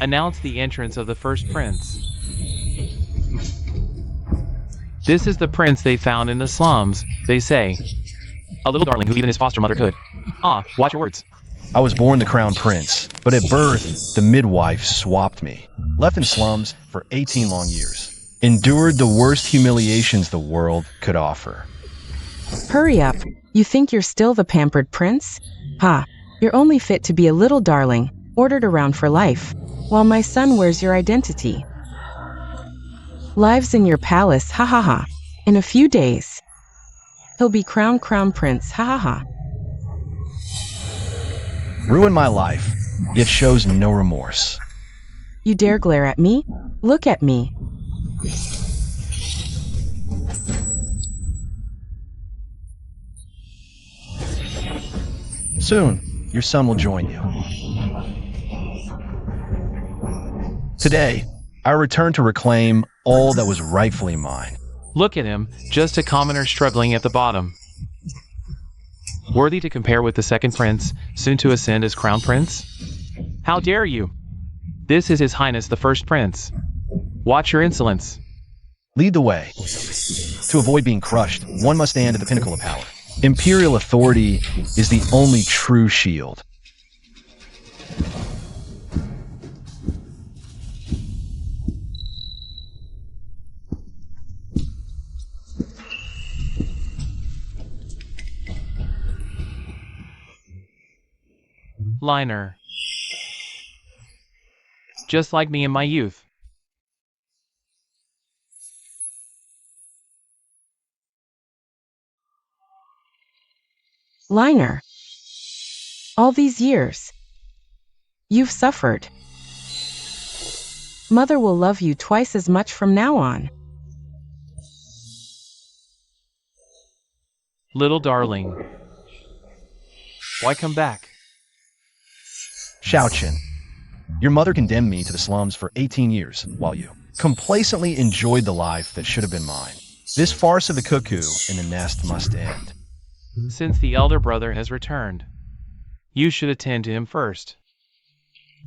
Announce the entrance of the first prince. This is the prince they found in the slums, they say. A little darling who even his foster mother could. Watch your words. I was born the crown prince, but at birth, the midwife swapped me. Left in slums for 18 long years. Endured the worst humiliations the world could offer. Hurry up. You think you're still the pampered prince? You're only fit to be a little darling, ordered around for life, while my son wears your identity. Lives in your palace, In a few days. He'll be crown prince, Ruined my life, yet shows no remorse. You dare glare at me? Look at me. Soon, your son will join you. Today, I return to reclaim all that was rightfully mine. Look at him, just a commoner struggling at the bottom. Worthy to compare with the second prince, soon to ascend as crown prince? How dare you? This is His Highness the First Prince. Watch your insolence. Lead the way. To avoid being crushed, one must stand at the pinnacle of power. Imperial authority is the only true shield. Liner. Just like me in my youth. Liner. All these years. You've suffered. Mother will love you twice as much from now on. Little darling. Why come back? Xiaochen, your mother condemned me to the slums for 18 years, while you complacently enjoyed the life that should have been mine. This farce of the cuckoo in the nest must end. Since the elder brother has returned, you should attend to him first.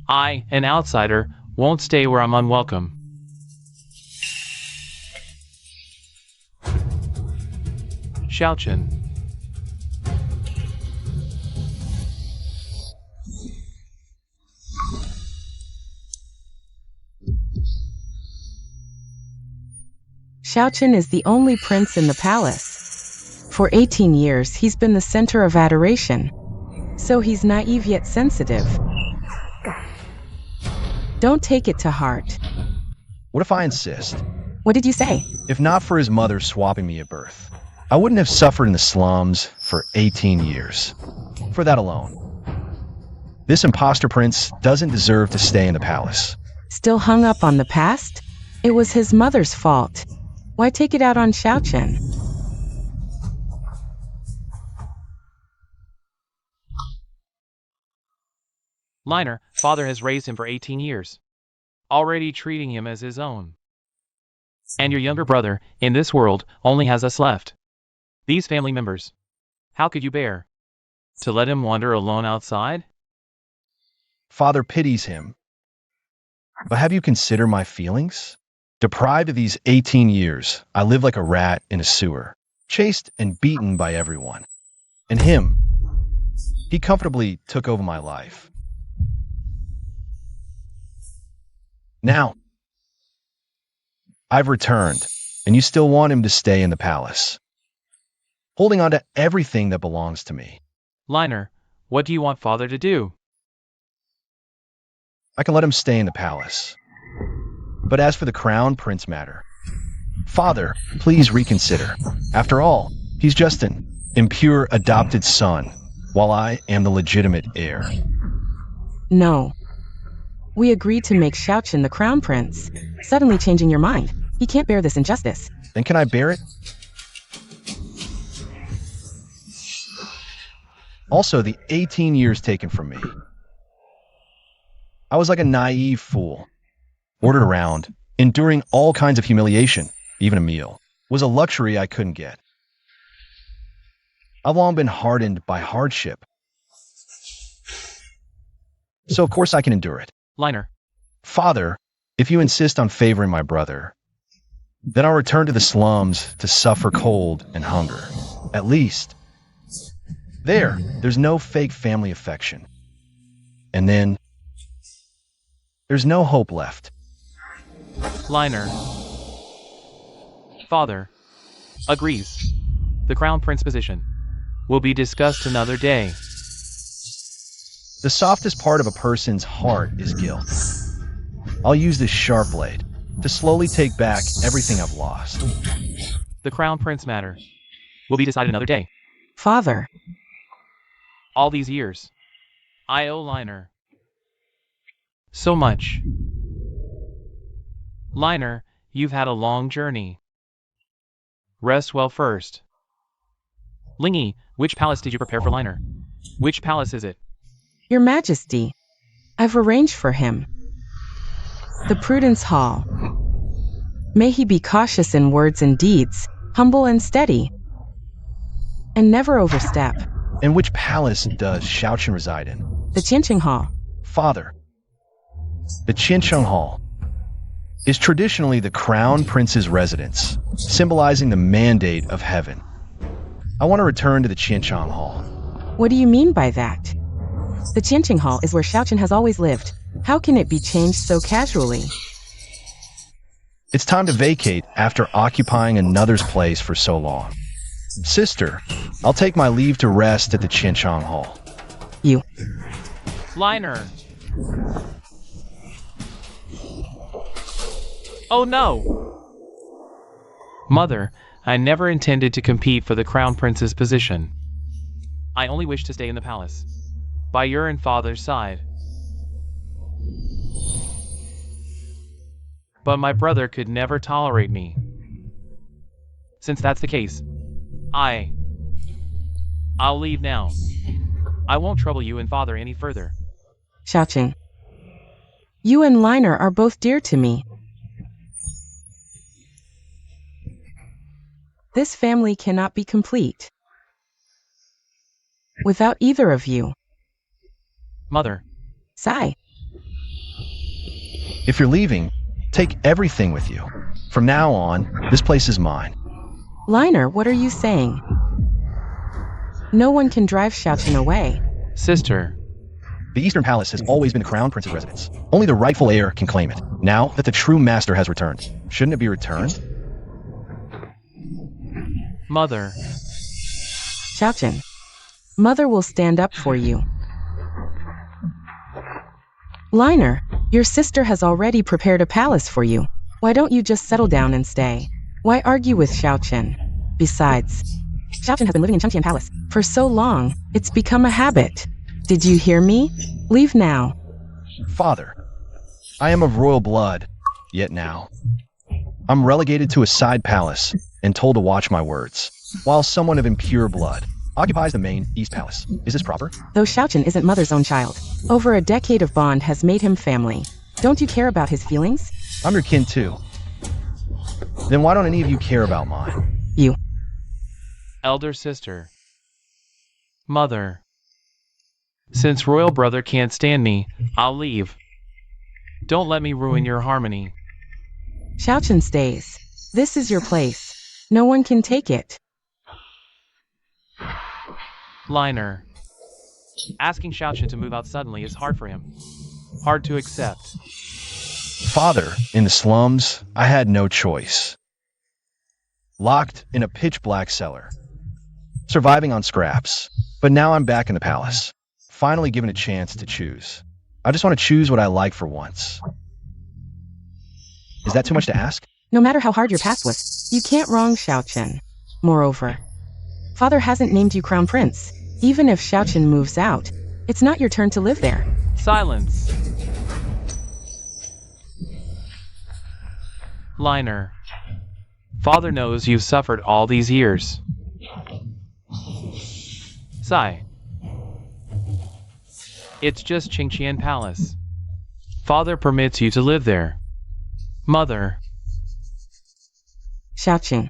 I, an outsider, won't stay where I'm unwelcome. Xiaochen. Xiaochen is the only prince in the palace. For 18 years, he's been the center of adoration. So he's naive yet sensitive. Don't take it to heart. What if I insist? What did you say? If not for his mother swapping me at birth, I wouldn't have suffered in the slums for 18 years. For that alone. This imposter prince doesn't deserve to stay in the palace. Still hung up on the past? It was his mother's fault. Why take it out on Xiaochen? Liner, father has raised him for 18 years, already treating him as his own. And your younger brother, in this world, only has us left. These family members. How could you bear to let him wander alone outside? Father pities him. But have you considered my feelings? Deprived of these 18 years, I live like a rat in a sewer, chased and beaten by everyone. And him, he comfortably took over my life. Now, I've returned, and you still want him to stay in the palace, holding on to everything that belongs to me. Liner, what do you want father to do? I can let him stay in the palace. But as for the crown prince matter, father, please reconsider. After all, he's just an impure adopted son, while I am the legitimate heir. No. We agreed to make Xiaochen the crown prince. Suddenly changing your mind. He can't bear this injustice. Then can I bear it? Also, the 18 years taken from me. I was like a naive fool. Ordered around, enduring all kinds of humiliation, even a meal, was a luxury I couldn't get. I've long been hardened by hardship. So of course I can endure it. Liner, Father, if you insist on favoring my brother, then I'll return to the slums to suffer cold and hunger. At least, there's no fake family affection. And then, there's no hope left. Liner. Father. Agrees. The Crown Prince position will be discussed another day. The softest part of a person's heart is guilt. I'll use this sharp blade to slowly take back everything I've lost. The Crown Prince matter will be decided another day. Father. All these years, I owe Liner so much. Liner, you've had a long journey. Rest well first. Lingy, which palace did you prepare for Liner? Which palace is it? Your Majesty, I've arranged for him. The Prudence Hall. May he be cautious in words and deeds, humble and steady, and never overstep. And which palace does Xiaochen reside in? The Qincheng Hall. Father, the Qincheng Hall is traditionally the Crown Prince's residence, symbolizing the mandate of heaven. I want to return to the Qincheng Hall. What do you mean by that? The Qincheng Hall is where Xiaochen has always lived. How can it be changed so casually? It's time to vacate after occupying another's place for so long. Sister, I'll take my leave to rest at the Qincheng Hall. You. Liner. Oh no! Mother, I never intended to compete for the Crown Prince's position. I only wish to stay in the palace, by your and father's side. But my brother could never tolerate me. Since that's the case, I'll leave now. I won't trouble you and father any further. Xiaochen. You and Liner are both dear to me. This family cannot be complete without either of you. Mother. Sigh. If you're leaving, take everything with you. From now on, this place is mine. Liner, what are you saying? No one can drive Xiaochen away. Sister. The Eastern Palace has always been the Crown Prince's residence. Only the rightful heir can claim it. Now that the true master has returned, shouldn't it be returned? Mother. Xiaochen. Mother will stand up for you. Liner, your sister has already prepared a palace for you. Why don't you just settle down and stay? Why argue with Xiaochen? Besides, Xiaochen has been living in Chengqian Palace for so long, it's become a habit. Did you hear me? Leave now. Father, I am of royal blood, yet now I'm relegated to a side palace and told to watch my words, while someone of impure blood occupies the main East Palace. Is this proper? Though Xiaochen isn't Mother's own child, over a decade of bond has made him family. Don't you care about his feelings? I'm your kin too. Then why don't any of you care about mine? You. Elder sister. Mother. Since royal brother can't stand me, I'll leave. Don't let me ruin your harmony. Xiaochen stays. This is your place. No one can take it. Liner. Asking Xiaochen to move out suddenly is hard for him. Hard to accept. Father, in the slums, I had no choice. Locked in a pitch-black cellar. Surviving on scraps. But now I'm back in the palace. Finally given a chance to choose. I just want to choose what I like for once. Is that too much to ask? No matter how hard your past was, you can't wrong Xiaochen. Moreover, Father hasn't named you Crown Prince. Even if Xiaochen moves out, it's not your turn to live there. Silence. Liner. Father knows you've suffered all these years. Sigh. It's just Chengqian Palace. Father permits you to live there. Mother. Xiaochen.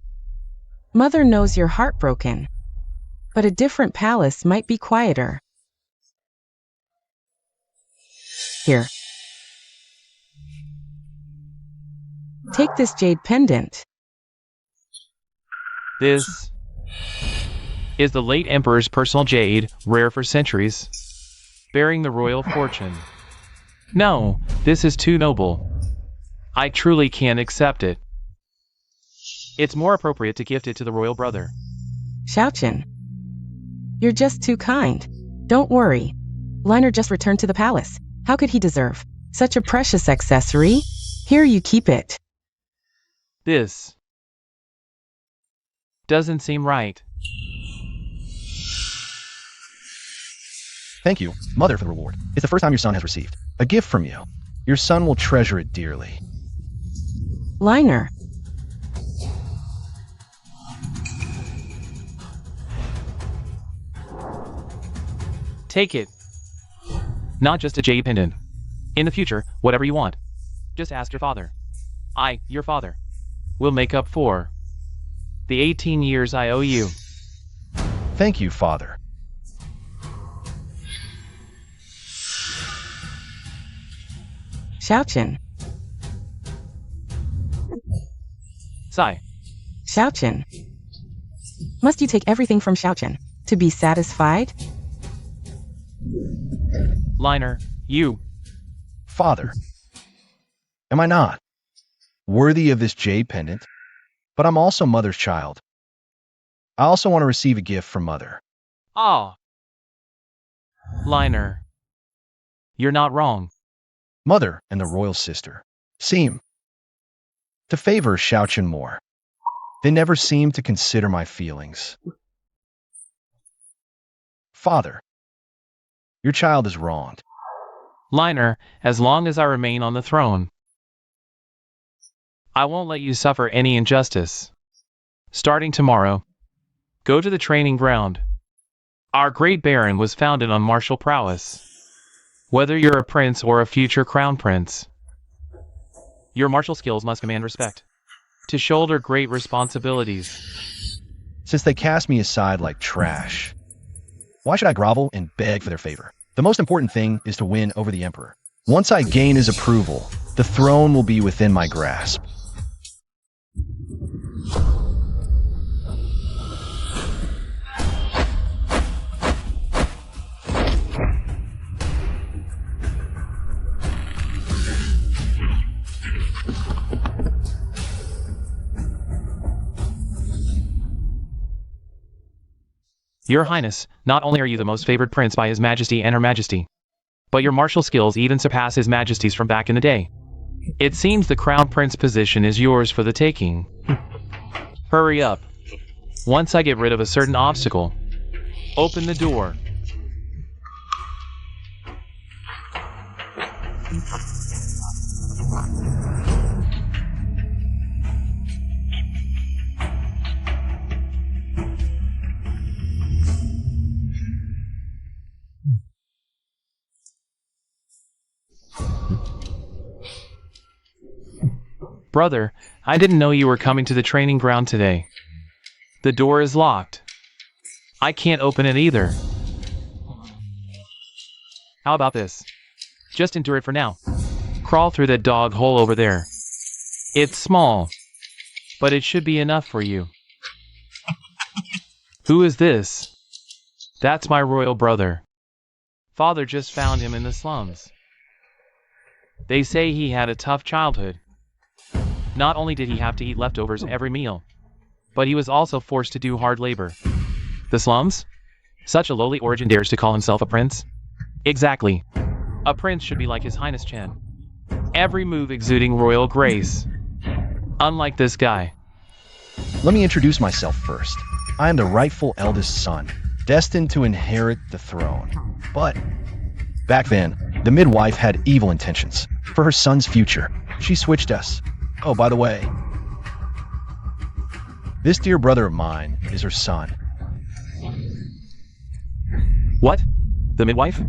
Mother knows you're heartbroken. But a different palace might be quieter. Here. Take this jade pendant. This is the late Emperor's personal jade, rare for centuries, bearing the royal fortune. No, this is too noble. I truly can't accept it. It's more appropriate to gift it to the royal brother. Xiaochen. You're just too kind. Don't worry. Liner just returned to the palace. How could he deserve such a precious accessory? Here you keep it. This doesn't seem right. Thank you, Mother, for the reward. It's the first time your son has received a gift from you. Your son will treasure it dearly. Liner. Take it. Not just a jade pendant. In the future, whatever you want, just ask your father. I, your father, will make up for the 18 years I owe you. Thank you, Father. Xiaochen. Sigh. Xiaochen. Must you take everything from Xiaochen to be satisfied? Liner, you. Father. Am I not worthy of this jade pendant? But I'm also Mother's child. I also want to receive a gift from Mother. Ah. Liner. You're not wrong. Mother and the royal sister seem to favor Xiaochen more. They never seem to consider my feelings. Father, your child is wronged. Liner, as long as I remain on the throne, I won't let you suffer any injustice. Starting tomorrow, go to the training ground. Our great baron was founded on martial prowess. Whether you're a prince or a future crown prince, your martial skills must command respect, to shoulder great responsibilities. Since they cast me aside like trash, why should I grovel and beg for their favor? The most important thing is to win over the Emperor. Once I gain his approval, the throne will be within my grasp. Your Highness, not only are you the most favored prince by His Majesty and Her Majesty, but your martial skills even surpass His Majesty's from back in the day. It seems the crown prince position is yours for the taking. Hurry up. Once I get rid of a certain obstacle, open the door. Brother, I didn't know you were coming to the training ground today. The door is locked. I can't open it either. How about this? Just endure it for now. Crawl through that dog hole over there. It's small, but it should be enough for you. Who is this? That's my royal brother. Father just found him in the slums. They say he had a tough childhood. Not only did he have to eat leftovers every meal, but he was also forced to do hard labor. The slums? Such a lowly origin dares to call himself a prince? Exactly. A prince should be like His Highness Chen. Every move exuding royal grace. Unlike this guy. Let me introduce myself first. I am the rightful eldest son, destined to inherit the throne. But back then, the midwife had evil intentions for her son's future. She switched us. Oh, by the way, this dear brother of mine is her son. What? The midwife?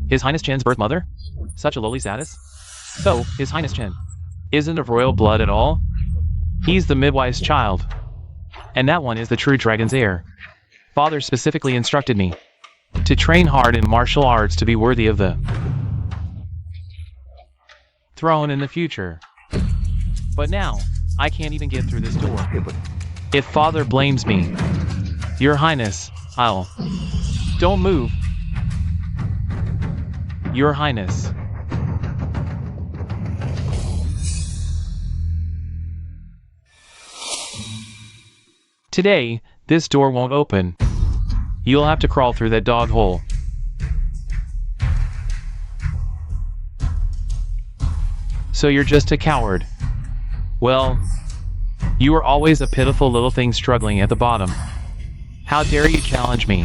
His Highness Chen's birth mother? Such a lowly status? So, His Highness Chen isn't of royal blood at all? He's the midwife's child. And that one is the true dragon's heir. Father specifically instructed me to train hard in martial arts to be worthy of the throne in the future. But now, I can't even get through this door. If Father blames me, Your Highness, I'll... Don't move. Your Highness. Today, this door won't open. You'll have to crawl through that dog hole. So you're just a coward. Well, you were always a pitiful little thing struggling at the bottom. How dare you challenge me?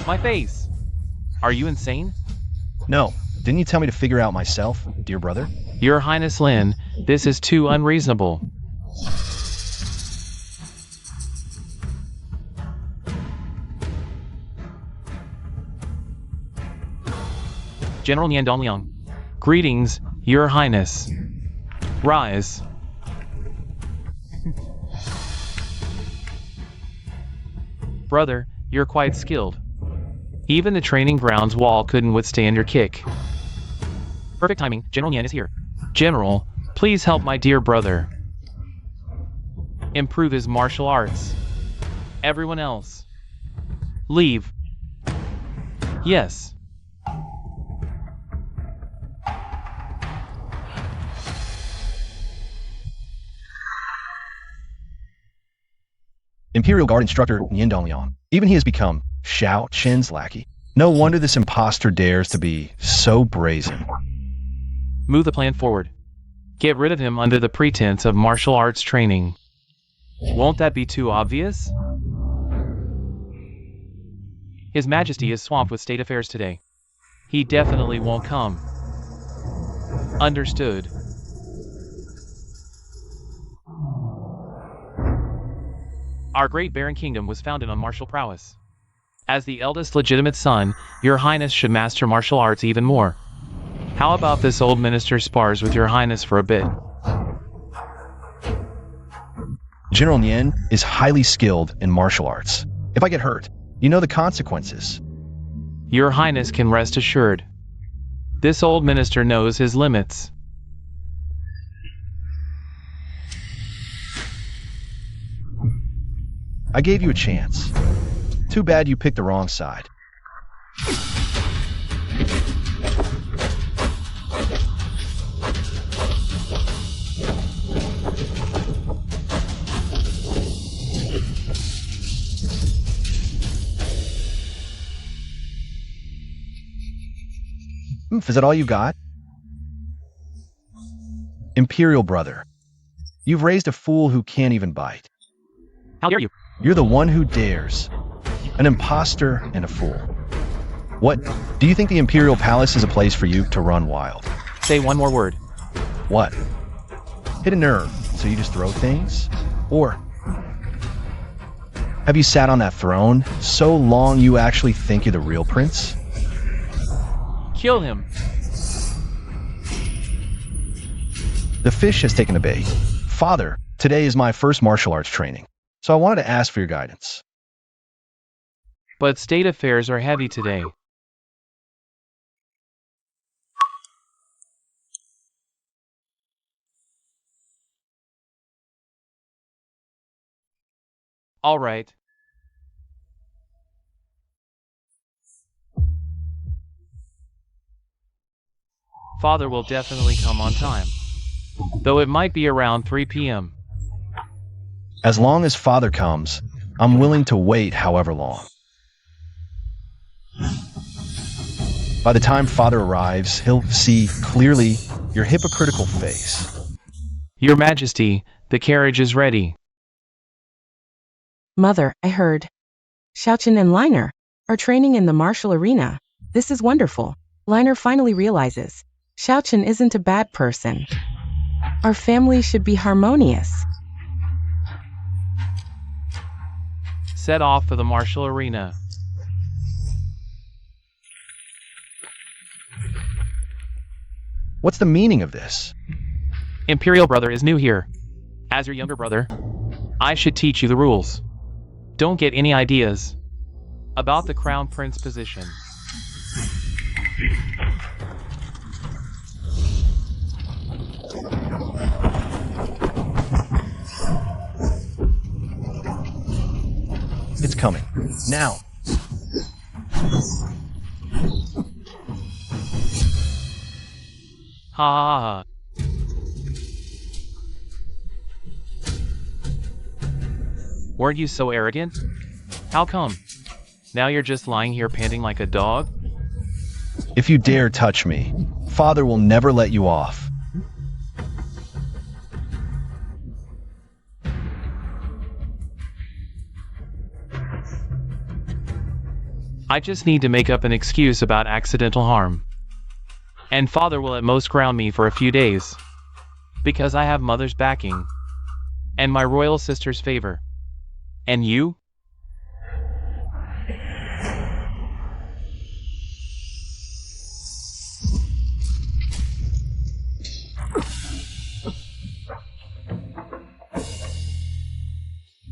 My face. Are you insane? No. Didn't you tell me to figure out myself, dear brother? Your Highness Lin, this is too unreasonable. General Nian Dongliang. Greetings, Your Highness. Rise. Brother, you're quite skilled. Even the training grounds wall couldn't withstand your kick. Perfect timing, General Nian is here. General, please help my dear brother improve his martial arts. Everyone else, leave. Yes. Imperial Guard Instructor Nian Dongliang. Even he has become Xiao Qin's lackey. No wonder this impostor dares to be so brazen. Move the plan forward. Get rid of him under the pretense of martial arts training. Won't that be too obvious? His Majesty is swamped with state affairs today. He definitely won't come. Understood. Our great barren kingdom was founded on martial prowess. As the eldest legitimate son, Your Highness should master martial arts even more. How about this old minister spars with Your Highness for a bit? General Nian is highly skilled in martial arts. If I get hurt, you know the consequences. Your Highness can rest assured. This old minister knows his limits. I gave you a chance. Too bad you picked the wrong side. Is that all you got? Imperial brother, you've raised a fool who can't even bite. How dare you? You're the one who dares. An imposter and a fool. What? Do you think the Imperial Palace is a place for you to run wild? Say one more word. What? Hit a nerve, so you just throw things? Or have you sat on that throne so long you actually think you're the real prince? Kill him. The fish has taken the bait. Father, today is my first martial arts training, so I wanted to ask for your guidance. But state affairs are heavy today. All right. Father will definitely come on time, though it might be around 3 p.m. As long as Father comes, I'm willing to wait however long. By the time Father arrives, he'll see clearly your hypocritical face. Your Majesty, the carriage is ready. Mother, I heard. Xiaoqin and Liner are training in the martial arena. This is wonderful. Liner finally realizes Xiaoqin isn't a bad person. Our family should be harmonious. Set off for the martial arena. What's the meaning of this? Imperial brother is new here. As your younger brother, I should teach you the rules. Don't get any ideas about the crown prince position. It's coming. Now. Ha ha ha. Weren't you so arrogant? How come? Now you're just lying here panting like a dog? If you dare touch me, Father will never let you off. I just need to make up an excuse about accidental harm. And Father will at most ground me for a few days. Because I have Mother's backing. And my royal sister's favor. And you?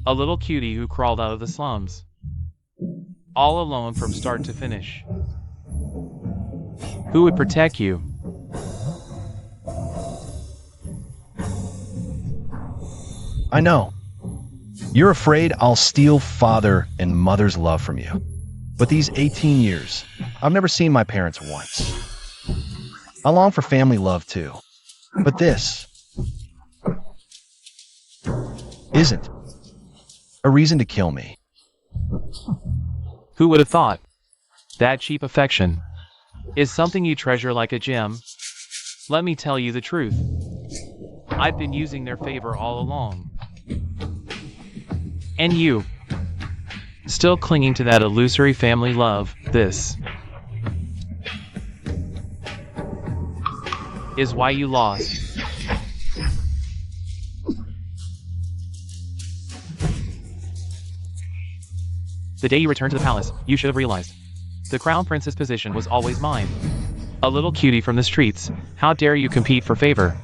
A little cutie who crawled out of the slums. All alone from start to finish. Who would protect you? I know. You're afraid I'll steal Father and Mother's love from you. But these 18 years, I've never seen my parents once. I long for family love too. But this isn't a reason to kill me. Who would have thought? That cheap affection is something you treasure like a gem. Let me tell you the truth. I've been using their favor all along. And you, still clinging to that illusory family love. This is why you lost. The day you returned to the palace, you should have realized. The crown prince's position was always mine. A little cutie from the streets, how dare you compete for favor?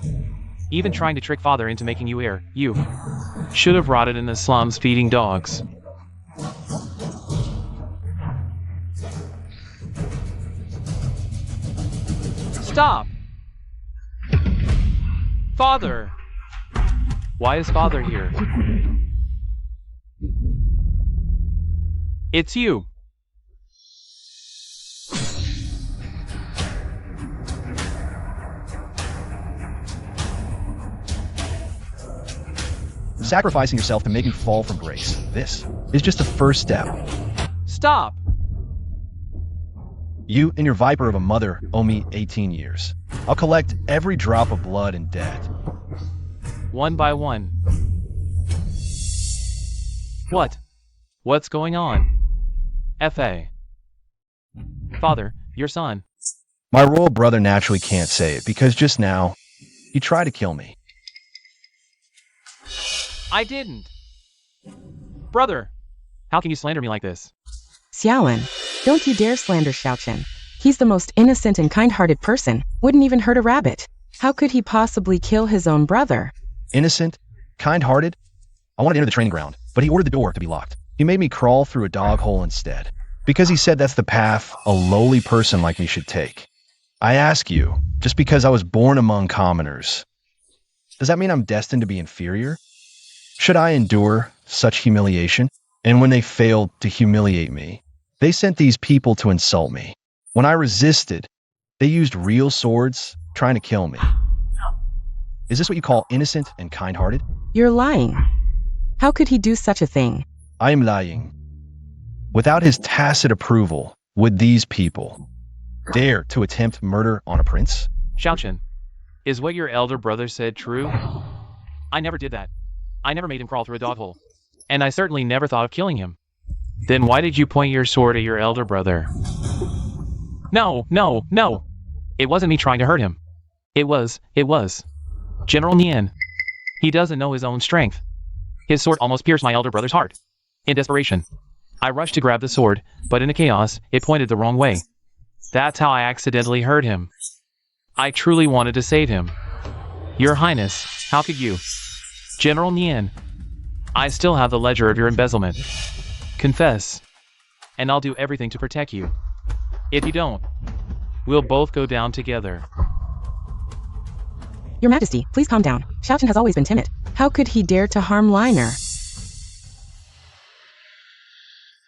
Even trying to trick Father into making you heir, you should have rotted in the slums feeding dogs. Stop! Father! Why is Father here? It's you. Sacrificing yourself to make me fall from grace. This is just the first step. Stop! You and your viper of a mother owe me 18 years. I'll collect every drop of blood and debt. One by one. What? What's going on? F.A. Father, your son. My royal brother naturally can't say it because just now, he tried to kill me. I didn't. Brother, how can you slander me like this? Xiaowen, don't you dare slander Xiaochen. He's the most innocent and kind-hearted person, wouldn't even hurt a rabbit. How could he possibly kill his own brother? Innocent? Kind-hearted? I wanted to enter the training ground, but he ordered the door to be locked. He made me crawl through a dog hole instead, because he said that's the path a lowly person like me should take. I ask you, just because I was born among commoners, does that mean I'm destined to be inferior? Should I endure such humiliation? And when they failed to humiliate me, they sent these people to insult me. When I resisted, they used real swords trying to kill me. Is this what you call innocent and kind-hearted? You're lying. How could he do such a thing? I am lying. Without his tacit approval, would these people dare to attempt murder on a prince? Xiaochen, is what your elder brother said true? I never did that. I never made him crawl through a dog hole. And I certainly never thought of killing him. Then why did you point your sword at your elder brother? No. It wasn't me trying to hurt him. It was. General Nian. He doesn't know his own strength. His sword almost pierced my elder brother's heart. In desperation, I rushed to grab the sword, but in the chaos, it pointed the wrong way. That's how I accidentally hurt him. I truly wanted to save him. Your Highness, how could you? General Nian. I still have the ledger of your embezzlement. Confess, and I'll do everything to protect you. If you don't, we'll both go down together. Your Majesty, please calm down. Xiaochen has always been timid. How could he dare to harm Liner?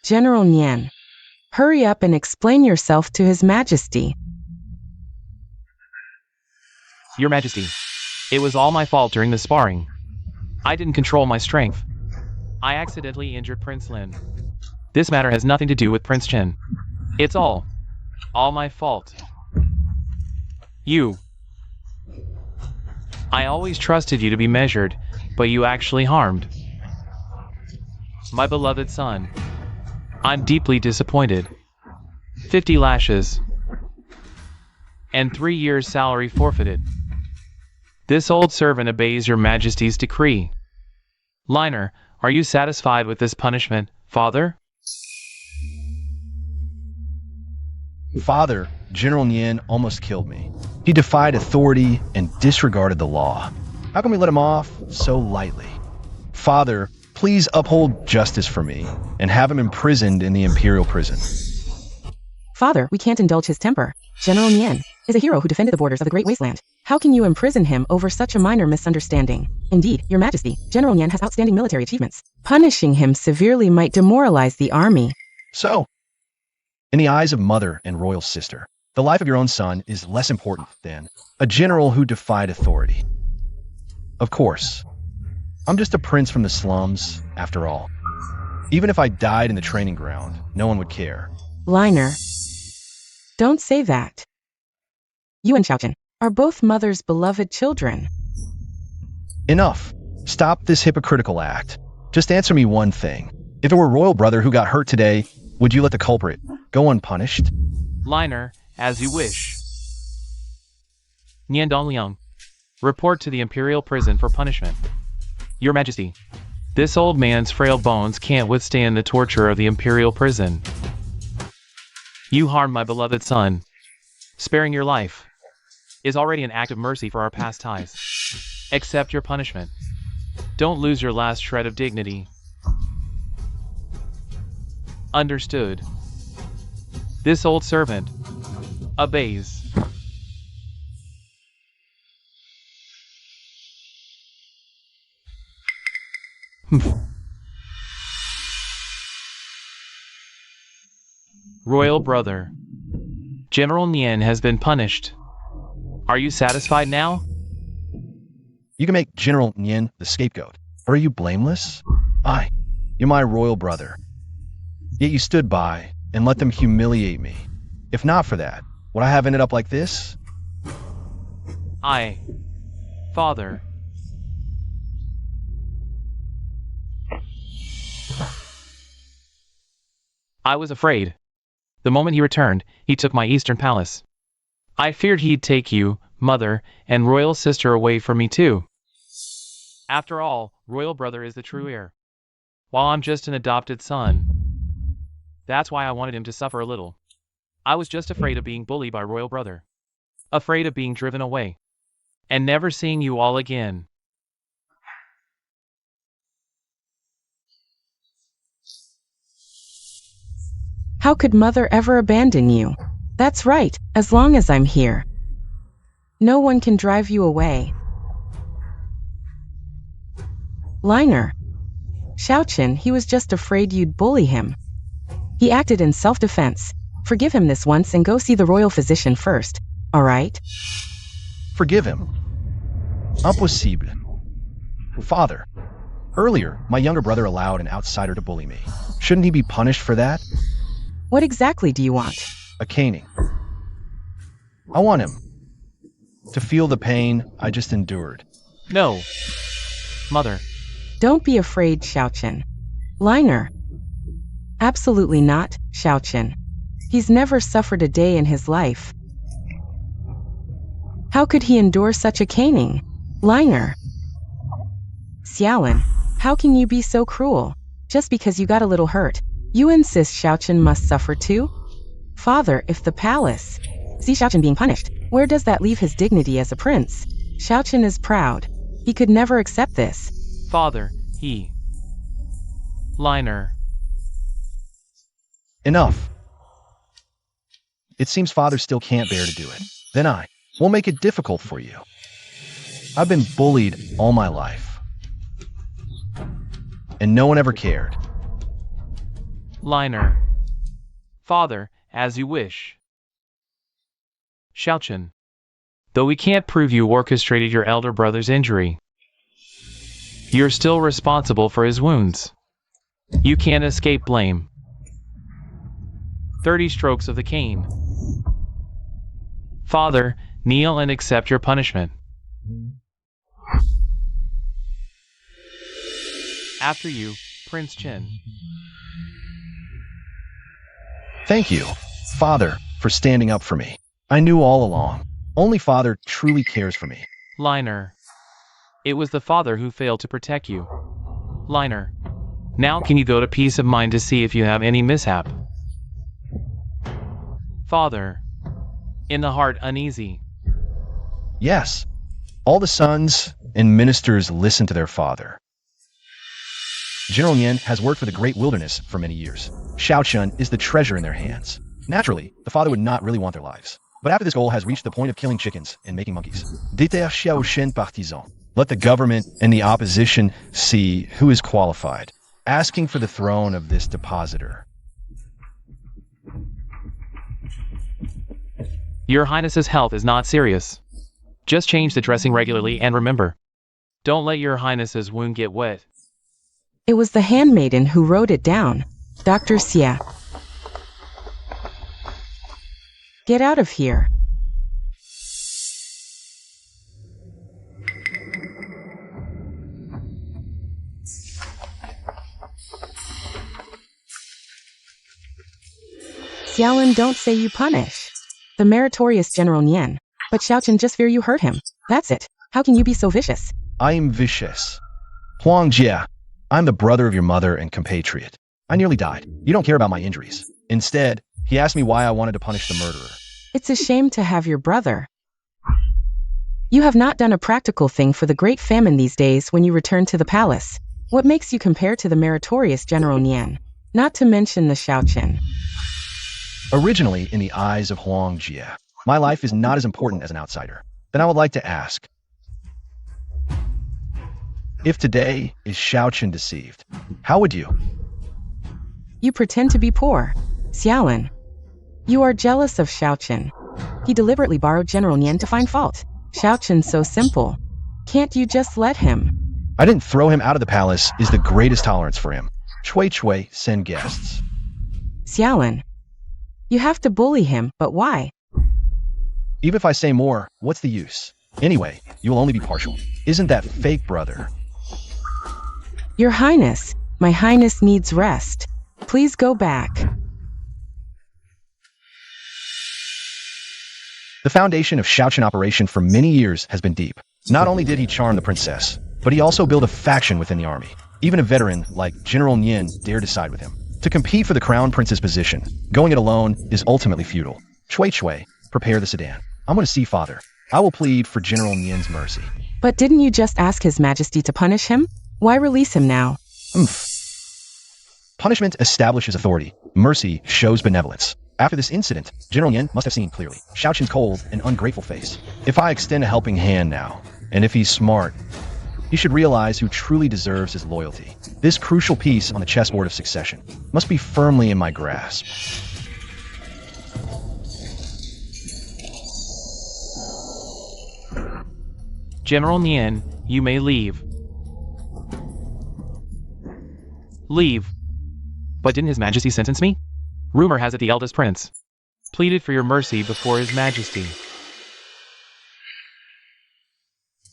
General Nian, hurry up and explain yourself to His Majesty. Your Majesty, it was all my fault during the sparring. I didn't control my strength. I accidentally injured Prince Lin. This matter has nothing to do with Prince Chen. It's all my fault. You. I always trusted you to be measured, but you actually harmed my beloved son. I'm deeply disappointed. 50 lashes and 3 years' salary forfeited. This old servant obeys your Majesty's decree. Liner, are you satisfied with this punishment, Father? Father, General Nian almost killed me. He defied authority and disregarded the law. How can we let him off so lightly? Father, please uphold justice for me and have him imprisoned in the imperial prison. Father, we can't indulge his temper. General Nian is a hero who defended the borders of the Great Wasteland. How can you imprison him over such a minor misunderstanding? Indeed, Your Majesty, General Nian has outstanding military achievements. Punishing him severely might demoralize the army. So, in the eyes of mother and royal sister, the life of your own son is less important than a general who defied authority. Of course, I'm just a prince from the slums, after all. Even if I died in the training ground, no one would care. Liner, don't say that. You and Xiaochen are both mother's beloved children. Enough. Stop this hypocritical act. Just answer me one thing. If it were royal brother who got hurt today, would you let the culprit go unpunished? Liner, as you wish. Nian Dongliang, report to the imperial prison for punishment. Your Majesty, this old man's frail bones can't withstand the torture of the imperial prison. You harmed my beloved son. Sparing your life is already an act of mercy for our past ties. Accept your punishment. Don't lose your last shred of dignity. Understood. This old servant obeys. Royal brother, General Nian has been punished. Are you satisfied now? You can make General Nian the scapegoat. Or are you blameless? You're my royal brother. Yet you stood by and let them humiliate me. If not for that, would I have ended up like this? Father. I was afraid. The moment he returned, he took my eastern palace. I feared he'd take you, mother, and royal sister away from me too. After all, royal brother is the true heir, while I'm just an adopted son. That's why I wanted him to suffer a little. I was just afraid of being bullied by royal brother. Afraid of being driven away. And never seeing you all again. How could mother ever abandon you? That's right, as long as I'm here. No one can drive you away. Liner. Xiaochen, he was just afraid you'd bully him. He acted in self-defense. Forgive him this once and go see the royal physician first, all right? Forgive him. Impossible. Father, earlier, my younger brother allowed an outsider to bully me. Shouldn't he be punished for that? What exactly do you want? A caning. I want him to feel the pain I just endured. No. Mother. Don't be afraid, Xiaochen. Liner. Absolutely not, Xiaochen. He's never suffered a day in his life. How could he endure such a caning? Liner. Xiaolin, how can you be so cruel? Just because you got a little hurt, you insist Xiaochen must suffer too? Father, if the palace see Xiaochen being punished, where does that leave his dignity as a prince? Xiaochen is proud. He could never accept this. Father, he Liner. Enough. It seems father still can't bear to do it. Then I will make it difficult for you. I've been bullied all my life. And no one ever cared. Liner. Father, as you wish. Xiaochen. Though we can't prove you orchestrated your elder brother's injury, you're still responsible for his wounds. You can't escape blame. 30 strokes of the cane. Father, kneel and accept your punishment. After you, Prince Chen. Thank you, Father, for standing up for me. I knew all along. Only Father truly cares for me. Liner. It was the father who failed to protect you. Liner. Now can you go to peace of mind to see if you have any mishap? Father. In the heart uneasy. Yes, all the sons and ministers listen to their father. General Nian has worked for the Great Wilderness for many years. Xiaochen is the treasure in their hands. Naturally, the father would not really want their lives. But after this goal has reached the point of killing chickens and making monkeys, Xiaochen partisan. Let the government and the opposition see who is qualified, asking for the throne of this depositor. Your Highness's health is not serious. Just change the dressing regularly and remember, don't let your Highness's wound get wet. It was the handmaiden who wrote it down. Dr. Xia. Get out of here. Xiaolin, don't say you punish. The meritorious General Nian. But Xiaochen just fear you hurt him. That's it. How can you be so vicious? I am vicious. Huang Jia, I'm the brother of your mother and compatriot. I nearly died. You don't care about my injuries. Instead, he asked me why I wanted to punish the murderer. It's a shame to have your brother. You have not done a practical thing for the great famine these days when you return to the palace. What makes you compare to the meritorious General Nian? Not to mention the Xiaochen. Originally, in the eyes of Huang Jia, my life is not as important as an outsider. Then I would like to ask, if today is Xiaochen deceived, how would you? You pretend to be poor. Xiaolin. You are jealous of Xiaochen. He deliberately borrowed General Nian to find fault. Xiaochen's so simple. Can't you just let him? I didn't throw him out of the palace is the greatest tolerance for him. Chui send guests. Xiaolin. You have to bully him, but why? Even if I say more, what's the use? Anyway, you will only be partial. Isn't that fake, brother? Your Highness, my Highness needs rest. Please go back. The foundation of Xiaochen operation for many years has been deep. Not only did he charm the princess, but he also built a faction within the army. Even a veteran like General Nian dared to side with him. To compete for the crown prince's position, going it alone is ultimately futile. Chui, prepare the sedan. I'm going to see father. I will plead for General Nian's mercy. But didn't you just ask His Majesty to punish him? Why release him now? Punishment establishes authority. Mercy shows benevolence. After this incident, General Nian must have seen clearly Xiaochen's cold and ungrateful face. If I extend a helping hand now, and if he's smart, he should realize who truly deserves his loyalty. This crucial piece on the chessboard of succession must be firmly in my grasp. General Nian, you may leave. Leave. But didn't His Majesty sentence me? Rumor has it the eldest prince pleaded for your mercy before His Majesty.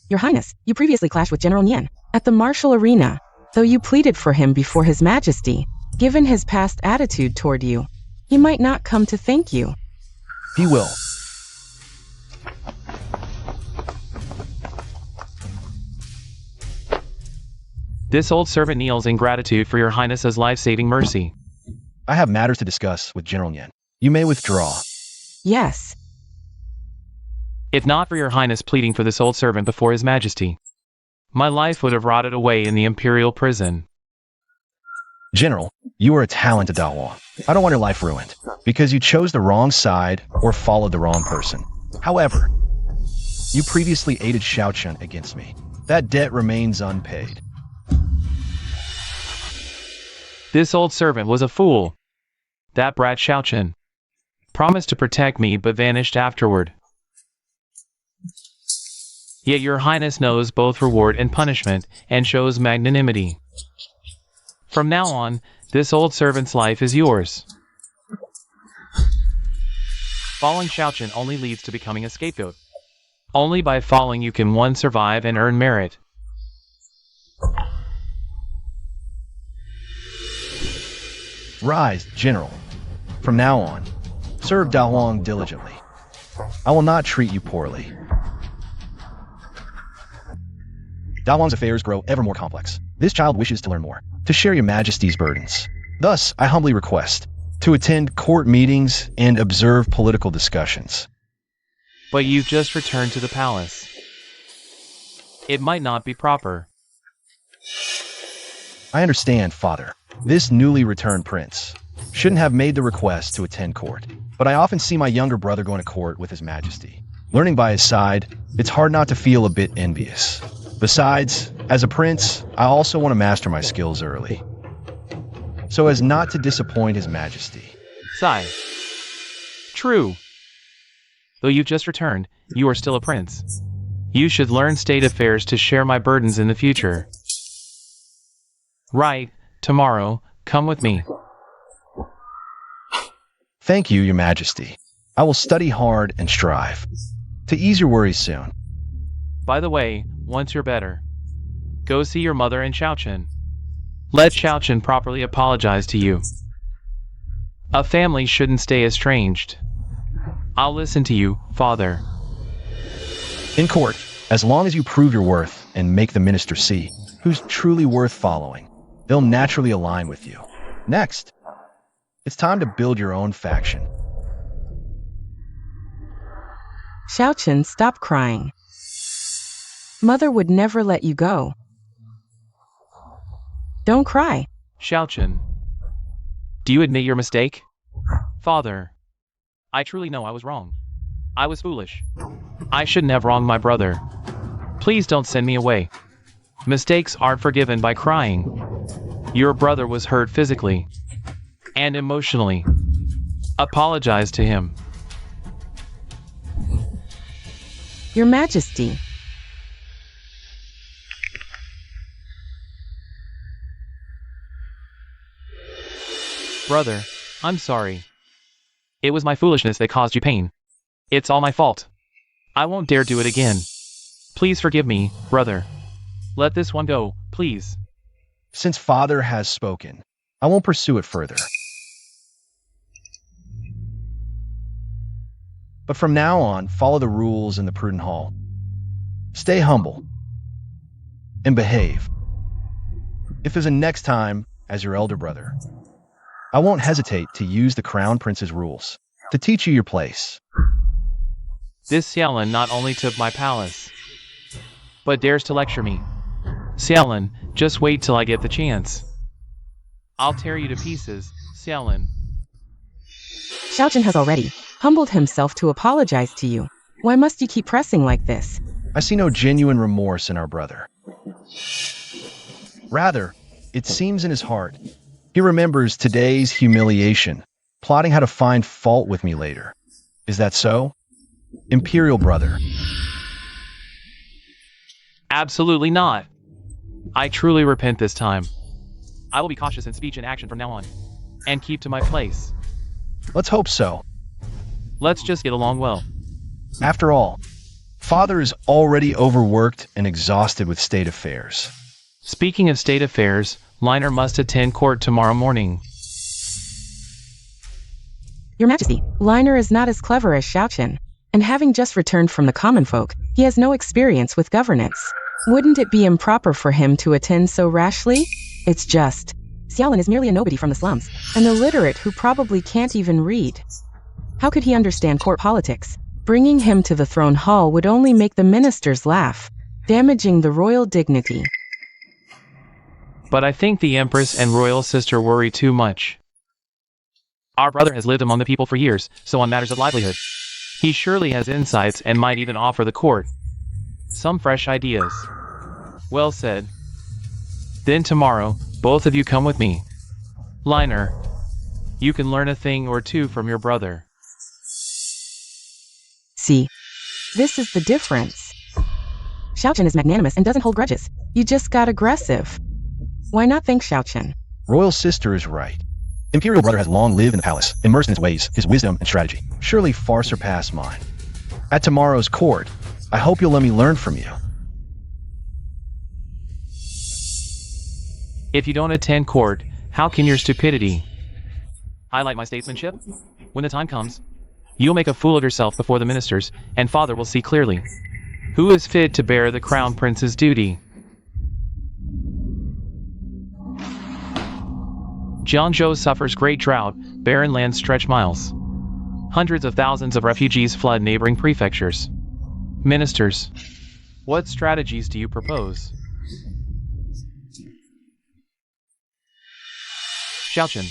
Your Highness, you previously clashed with General Nian at the martial arena, though you pleaded for him before His Majesty. Given his past attitude toward you, he might not come to thank you. He will. This old servant kneels in gratitude for your Highness's life-saving mercy. I have matters to discuss with General Nian. You may withdraw. Yes. If not for your Highness pleading for this old servant before His Majesty, my life would have rotted away in the imperial prison. General, you are a talented Dawa. I don't want your life ruined because you chose the wrong side or followed the wrong person. However, you previously aided Xiaochen against me. That debt remains unpaid. This old servant was a fool. That brat Xiaochen promised to protect me but vanished afterward. Yet your highness knows both reward and punishment and shows magnanimity. From now on, this old servant's life is yours. Following Xiaochen only leads to becoming a scapegoat. Only by following you can one survive and earn merit. Rise, General. From now on, serve Dahuang diligently. I will not treat you poorly. Dahuang's affairs grow ever more complex. This child wishes to learn more, to share your majesty's burdens. Thus, I humbly request to attend court meetings and observe political discussions. But you've just returned to the palace. It might not be proper. I understand, Father. This newly returned prince shouldn't have made the request to attend court, but I often see my younger brother going to court with his majesty. Learning by his side, it's hard not to feel a bit envious. Besides, as a prince, I also want to master my skills early, so as not to disappoint his majesty. Sigh. True. Though you've just returned, you are still a prince. You should learn state affairs to share my burdens in the future. Right, tomorrow, come with me. Thank you, your majesty. I will study hard and strive to ease your worries soon. By the way, once you're better, go see your mother and Xiaochen. Let Xiaochen properly apologize to you. A family shouldn't stay estranged. I'll listen to you, Father. In court, as long as you prove your worth and make the minister see who's truly worth following, they'll naturally align with you. Next, it's time to build your own faction. Xiaochen, stop crying. Mother would never let you go. Don't cry. Xiaochen, do you admit your mistake? Father, I truly know I was wrong. I was foolish. I shouldn't have wronged my brother. Please don't send me away. Mistakes aren't forgiven by crying. Your brother was hurt physically and emotionally. Apologize to him. Your Majesty. Brother, I'm sorry. It was my foolishness that caused you pain. It's all my fault. I won't dare do it again. Please forgive me, brother. Let this one go, please. Since Father has spoken, I won't pursue it further. But from now on, follow the rules in the prudent hall. Stay humble and behave. If there's a next time as your elder brother, I won't hesitate to use the Crown Prince's rules to teach you your place. This Xiaolin not only took my palace, but dares to lecture me. Xiaolin, just wait till I get the chance. I'll tear you to pieces, Xiaolin. Xiaochen has already humbled himself to apologize to you. Why must you keep pressing like this? I see no genuine remorse in our brother. Rather, it seems in his heart, he remembers today's humiliation, plotting how to find fault with me later. Is that so? Imperial brother. Absolutely not. I truly repent this time. I will be cautious in speech and action from now on, and keep to my place. Let's hope so. Let's just get along well. After all, Father is already overworked and exhausted with state affairs. Speaking of state affairs, Liner must attend court tomorrow morning. Your Majesty, Liner is not as clever as Xiaochen, and having just returned from the common folk, he has no experience with governance. Wouldn't it be improper for him to attend so rashly? It's just, Xiaolin is merely a nobody from the slums, an illiterate who probably can't even read. How could he understand court politics? Bringing him to the throne hall would only make the ministers laugh, damaging the royal dignity. But I think the Empress and Royal Sister worry too much. Our brother has lived among the people for years, so on matters of livelihood, he surely has insights and might even offer the court some fresh ideas. Well said. Then tomorrow, both of you come with me. Liner, you can learn a thing or two from your brother. See, this is the difference. Xiaochen is magnanimous and doesn't hold grudges. You just got aggressive. Why not thank Xiaochen? Royal Sister is right. Imperial brother has long lived in the palace, immersed in its ways, his wisdom and strategy, surely far surpass mine. At tomorrow's court, I hope you'll let me learn from you. If you don't attend court, how can your stupidity highlight my statesmanship? When the time comes, you'll make a fool of yourself before the ministers, and father will see clearly who is fit to bear the crown prince's duty. Jiangzhou suffers great drought, barren lands stretch miles. Hundreds of thousands of refugees flood neighboring prefectures. Ministers, what strategies do you propose? Xiaochen,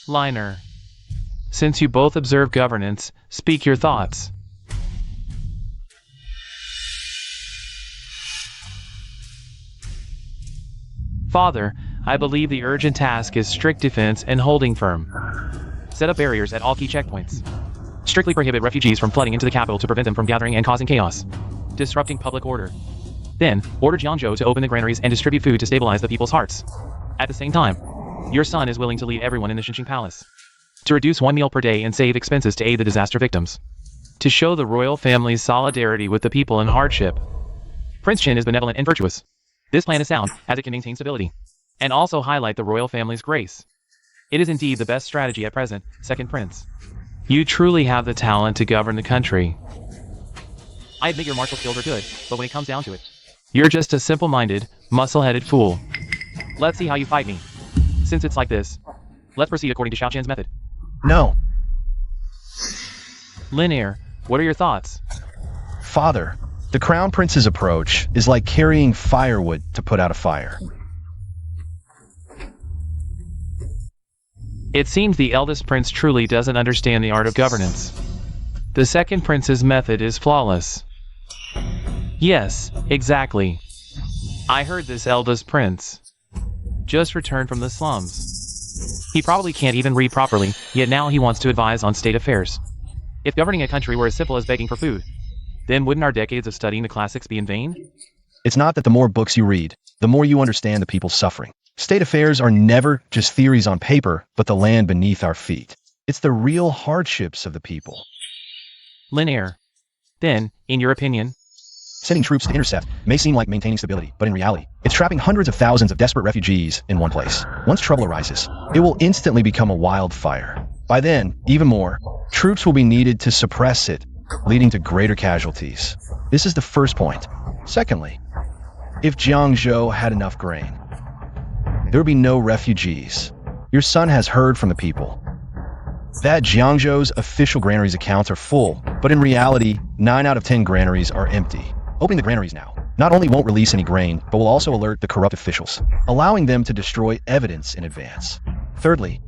Liner, since you both observe governance, speak your thoughts. Father, I believe the urgent task is strict defense and holding firm. Set up barriers at all key checkpoints. Strictly prohibit refugees from flooding into the capital to prevent them from gathering and causing chaos, disrupting public order. Then, order Jiangzhou to open the granaries and distribute food to stabilize the people's hearts. At the same time, your son is willing to lead everyone in the Xinqing Palace to reduce 1 meal per day and save expenses to aid the disaster victims, to show the royal family's solidarity with the people in hardship. Prince Qin is benevolent and virtuous. This plan is sound, as it can maintain stability, and also highlight the royal family's grace. It is indeed the best strategy at present, Second Prince. You truly have the talent to govern the country. I admit your martial skills are good, but when it comes down to it, you're just a simple-minded, muscle-headed fool. Let's see how you fight me. Since it's like this, let's proceed according to Xiaoqian's method. No. Linear, what are your thoughts? Father, the Crown Prince's approach is like carrying firewood to put out a fire. It seems the eldest prince truly doesn't understand the art of governance. The second prince's method is flawless. Yes, exactly. I heard this eldest prince just returned from the slums. He probably can't even read properly, yet now he wants to advise on state affairs. If governing a country were as simple as begging for food, then wouldn't our decades of studying the classics be in vain? It's not that the more books you read, the more you understand the people's suffering. State affairs are never just theories on paper, but the land beneath our feet. It's the real hardships of the people. Linear. Then, in your opinion, sending troops to intercept may seem like maintaining stability, but in reality, it's trapping hundreds of thousands of desperate refugees in one place. Once trouble arises, it will instantly become a wildfire. By then, even more, troops will be needed to suppress it, leading to greater casualties. This is the first point. Secondly, if Jiangzhou had enough grain, there would be no refugees. Your son has heard from the people that Jiangzhou's official granaries accounts are full, but in reality, 9 out of 10 granaries are empty. Opening the granaries now not only won't release any grain, but will also alert the corrupt officials, allowing them to destroy evidence in advance. Thirdly,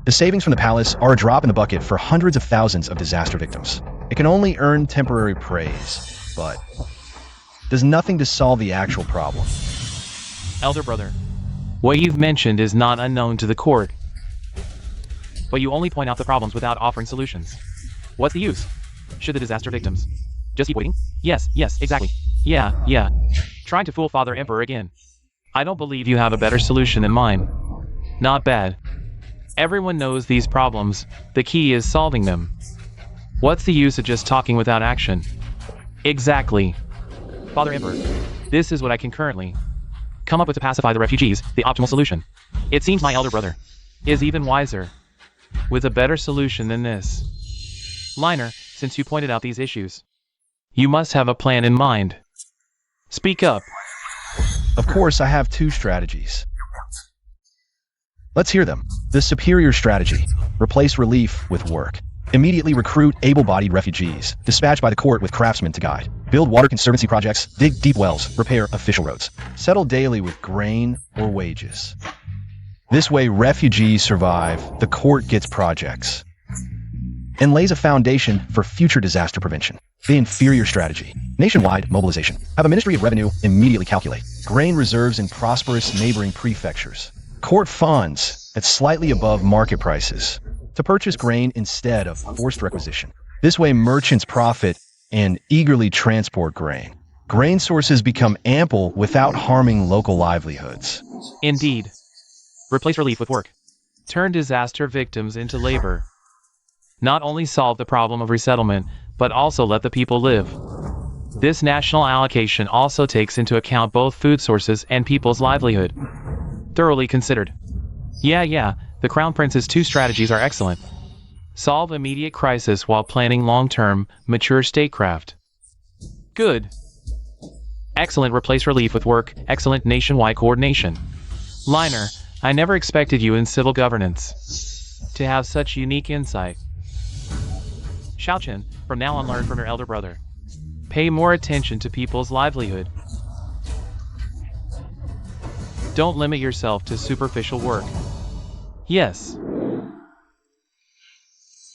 the savings from the palace are a drop in the bucket for hundreds of thousands of disaster victims. It can only earn temporary praise, but does nothing to solve the actual problem. Elder brother, what you've mentioned is not unknown to the court, but you only point out the problems without offering solutions. What's the use? Should the disaster victims just keep waiting? Yes, exactly. Yeah. Trying to fool Father Emperor again. I don't believe you have a better solution than mine. Not bad. Everyone knows these problems. The key is solving them. What's the use of just talking without action? Exactly. Father Emperor, this is what I can currently come up with to pacify the refugees, the optimal solution. It seems my elder brother is even wiser, with a better solution than this. Liner, since you pointed out these issues, you must have a plan in mind. Speak up. Of course, I have 2 strategies. Let's hear them. The superior strategy: replace relief with work. Immediately recruit able-bodied refugees, dispatched by the court with craftsmen to guide. build water conservancy projects, dig deep wells, repair official roads, settle daily with grain or wages. This way, refugees survive, the court gets projects, and lays a foundation for future disaster prevention. The inferior strategy. Nationwide mobilization. Have a Ministry of Revenue immediately calculate grain reserves in prosperous neighboring prefectures. Court funds at slightly above market prices to purchase grain instead of forced requisition. This way, merchants profit and eagerly transport grain. Grain sources become ample without harming local livelihoods. Indeed. Replace relief with work. Turn disaster victims into labor. Not only solve the problem of resettlement, but also let the people live. This national allocation also takes into account both food sources and people's livelihood. Thoroughly considered. Yeah, the Crown Prince's two strategies are excellent. Solve immediate crisis while planning long-term, mature statecraft. Good. Excellent. Replace relief with work. Excellent. Nationwide coordination. Liner, I never expected you in civil governance to have such unique insight. Xiaochen, from now on learn from your elder brother. Pay more attention to people's livelihood. Don't limit yourself to superficial work. Yes.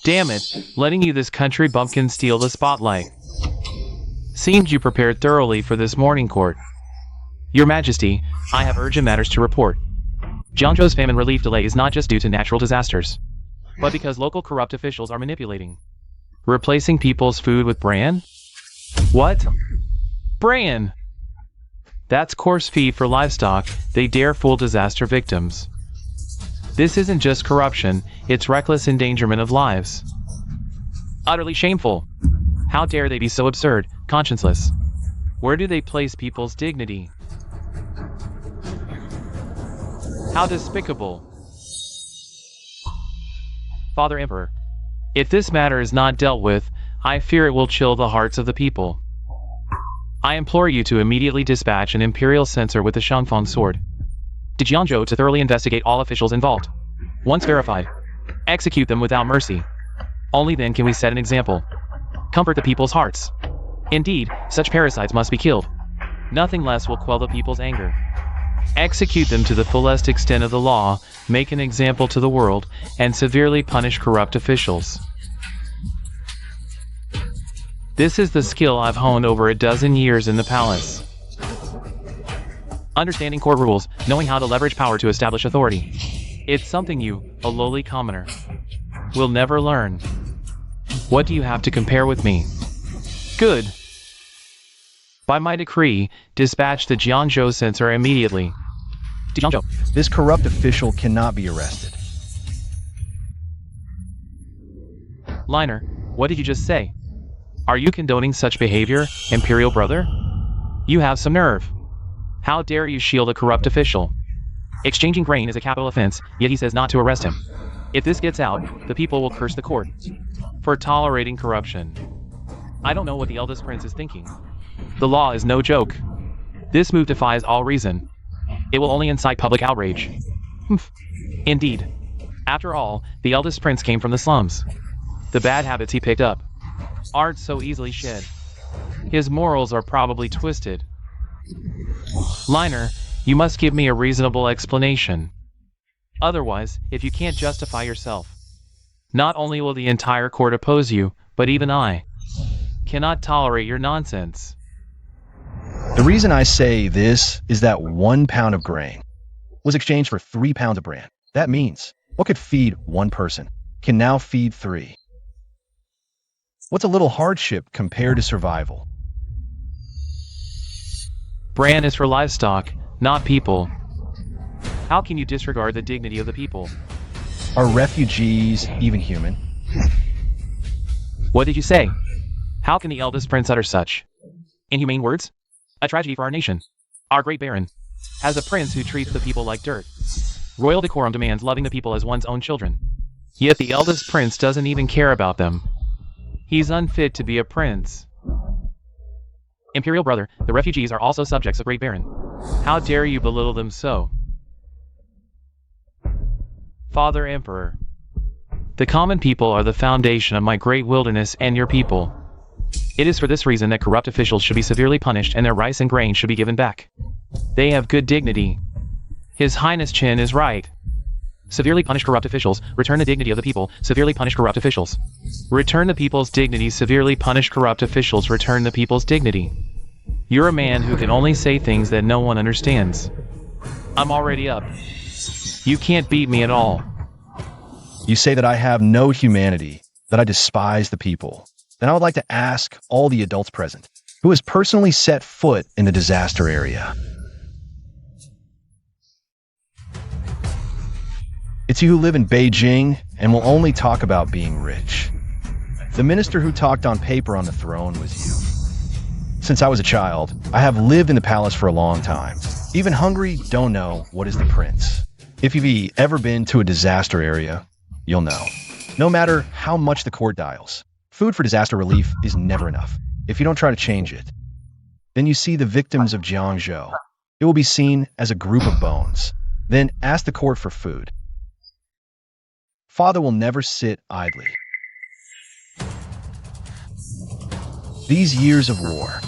Damn it, letting you this country bumpkin steal the spotlight. Seems you prepared thoroughly for this morning court. Your Majesty, I have urgent matters to report. Jiangzhou's famine relief delay is not just due to natural disasters, but because local corrupt officials are manipulating. Replacing people's food with bran? What? Bran! That's coarse feed for livestock. They dare fool disaster victims. This isn't just corruption, it's reckless endangerment of lives. Utterly shameful. How dare they be so absurd, conscienceless? Where do they place people's dignity? How despicable. Father Emperor, if this matter is not dealt with, I fear it will chill the hearts of the people. I implore you to immediately dispatch an imperial censor with the Shangfang sword to Jiangzhou to thoroughly investigate all officials involved. Once verified, execute them without mercy. Only then can we set an example. Comfort the people's hearts. Indeed, such parasites must be killed. Nothing less will quell the people's anger. Execute them to the fullest extent of the law, make an example to the world, and severely punish corrupt officials. This is the skill I've honed over a dozen years in the palace. Understanding court rules, knowing how to leverage power to establish authority. It's something you, a lowly commoner, will never learn. What do you have to compare with me? Good. By my decree, dispatch the Jiangzhou censor immediately. To Jiangzhou. This corrupt official cannot be arrested. Liner, what did you just say? Are you condoning such behavior, imperial brother? You have some nerve. How dare you shield a corrupt official? Exchanging grain is a capital offense, yet he says not to arrest him. If this gets out, the people will curse the court for tolerating corruption. I don't know what the eldest prince is thinking. The law is no joke. This move defies all reason. It will only incite public outrage. Indeed. After all, the eldest prince came from the slums. The bad habits he picked up aren't so easily shed. His morals are probably twisted. Liner, you must give me a reasonable explanation. Otherwise, if you can't justify yourself, not only will the entire court oppose you, but even I cannot tolerate your nonsense. The reason I say this is that 1 pound of grain was exchanged for 3 pounds of bran. That means what could feed 1 person can now feed 3. What's a little hardship compared to survival? Bran is for livestock, not people. How can you disregard the dignity of the people? Are refugees even human? What did you say? How can the eldest prince utter such inhumane words? A tragedy for our nation. Our great baron has a prince who treats the people like dirt. Royal decorum demands loving the people as one's own children. Yet the eldest prince doesn't even care about them. He's unfit to be a prince. Imperial brother, the refugees are also subjects of great baron. How dare you belittle them so? Father Emperor, the common people are the foundation of my great wilderness and your people. It is for this reason that corrupt officials should be severely punished and their rice and grain should be given back. They have good dignity. His Highness Chin is right. Severely punish corrupt officials, return the dignity of the people, severely punish corrupt officials. Return the people's dignity, severely punish corrupt officials, return the people's dignity. You're a man who can only say things that no one understands. I'm already up. You can't beat me at all. You say that I have no humanity, that I despise the people. Then I would like to ask all the adults present, who has personally set foot in the disaster area. It's you who live in Beijing and will only talk about being rich. The minister who talked on paper on the throne was you. Since I was a child, I have lived in the palace for a long time. Even hungry don't know what is the prince. If you've ever been to a disaster area, you'll know. No matter how much the court dials, food for disaster relief is never enough. If you don't try to change it, then you see the victims of Jiangzhou. It will be seen as a group of bones. Then ask the court for food. Father will never sit idly. These years of war.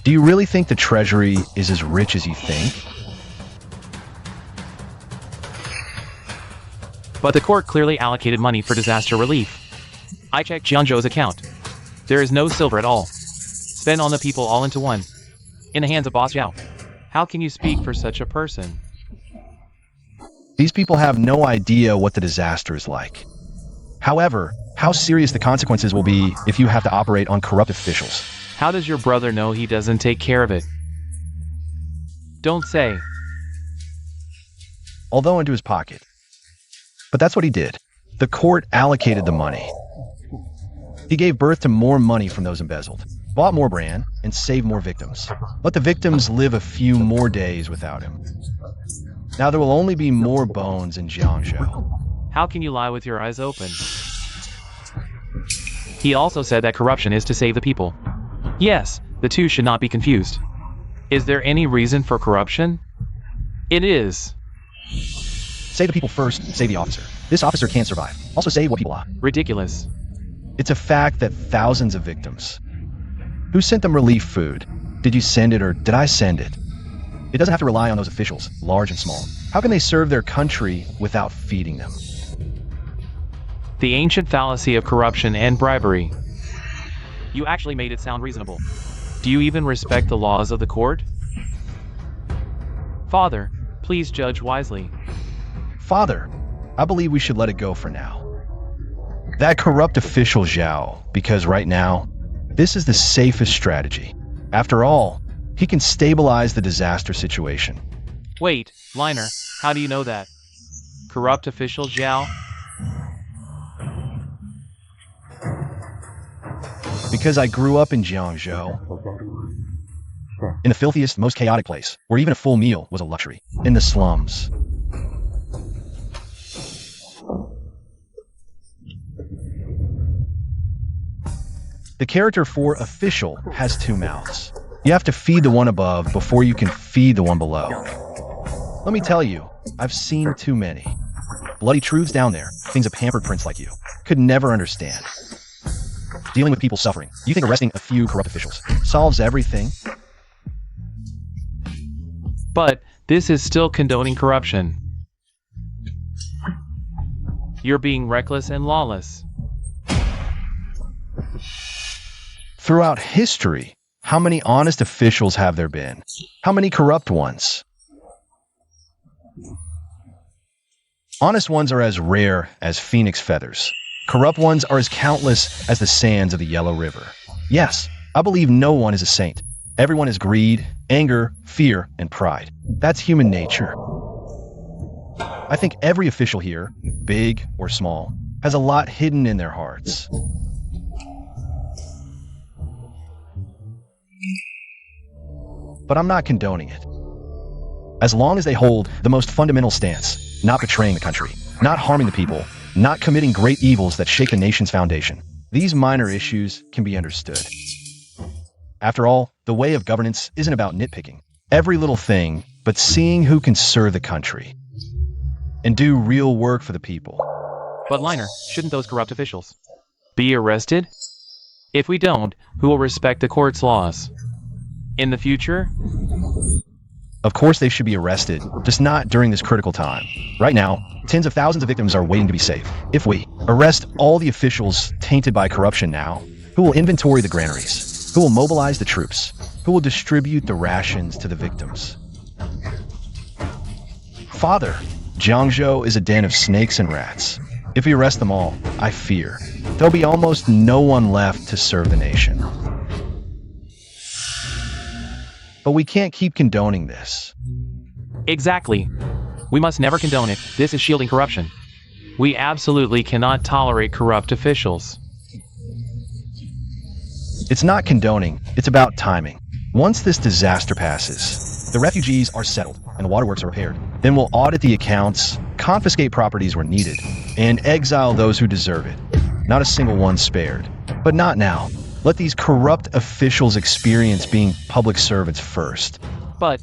Do you really think the treasury is as rich as you think? But the court clearly allocated money for disaster relief. I checked Jiangzhou's account. There is no silver at all. Spent on the people all into one. In the hands of Boss Zhao. How can you speak for such a person? These people have no idea what the disaster is like. However, how serious the consequences will be if you have to operate on corrupt officials. How does your brother know he doesn't take care of it? Don't say. Although into his pocket. But that's what he did. The court allocated the money. He gave birth to more money from those embezzled, bought more brand, and saved more victims. Let the victims live a few more days without him. Now there will only be more bones in Jiangzhou. How can you lie with your eyes open? He also said that corruption is to save the people. Yes, the two should not be confused. Is there any reason for corruption? It is. Save the people first, save the officer. This officer can't survive. Also save what people are. Ridiculous. It's a fact that thousands of victims. Who sent them relief food? Did you send it or did I send it? It doesn't have to rely on those officials, large and small. How can they serve their country without feeding them? The ancient fallacy of corruption and bribery. You actually made it sound reasonable. Do you even respect the laws of the court? Father, please judge wisely. Father, I believe we should let it go for now. That corrupt official Zhao, because right now, this is the safest strategy. After all, he can stabilize the disaster situation. Wait, Liner, how do you know that? Corrupt official Zhao? Because I grew up in Jiangzhou. In the filthiest, most chaotic place, where even a full meal was a luxury. In the slums. The character for official has two mouths. You have to feed the one above before you can feed the one below. Let me tell you, I've seen too many. Bloody truths down there, things a pampered prince like you could never understand. Dealing with people suffering. You think arresting a few corrupt officials solves everything? But this is still condoning corruption. You're being reckless and lawless. Throughout history, how many honest officials have there been? How many corrupt ones? Honest ones are as rare as phoenix feathers. Corrupt ones are as countless as the sands of the Yellow River. Yes, I believe no one is a saint. Everyone has greed, anger, fear, and pride. That's human nature. I think every official here, big or small, has a lot hidden in their hearts. But I'm not condoning it. As long as they hold the most fundamental stance, not betraying the country, not harming the people, not committing great evils that shake the nation's foundation, these minor issues can be understood. After all, the way of governance isn't about nitpicking every little thing, but seeing who can serve the country and do real work for the people. But Liner, shouldn't those corrupt officials be arrested? If we don't, who will respect the court's laws? In the future? Of course they should be arrested, just not during this critical time. Right now, tens of thousands of victims are waiting to be saved. If we arrest all the officials tainted by corruption now, who will inventory the granaries? Who will mobilize the troops? Who will distribute the rations to the victims? Father, Jiangzhou is a den of snakes and rats. If we arrest them all, I fear there'll be almost no one left to serve the nation. But we can't keep condoning this. Exactly. We must never condone it. This is shielding corruption. We absolutely cannot tolerate corrupt officials. It's not condoning, it's about timing. Once this disaster passes, the refugees are settled and the waterworks are repaired. Then we'll audit the accounts, confiscate properties where needed, and exile those who deserve it. Not a single one spared. But not now. Let these corrupt officials experience being public servants first. But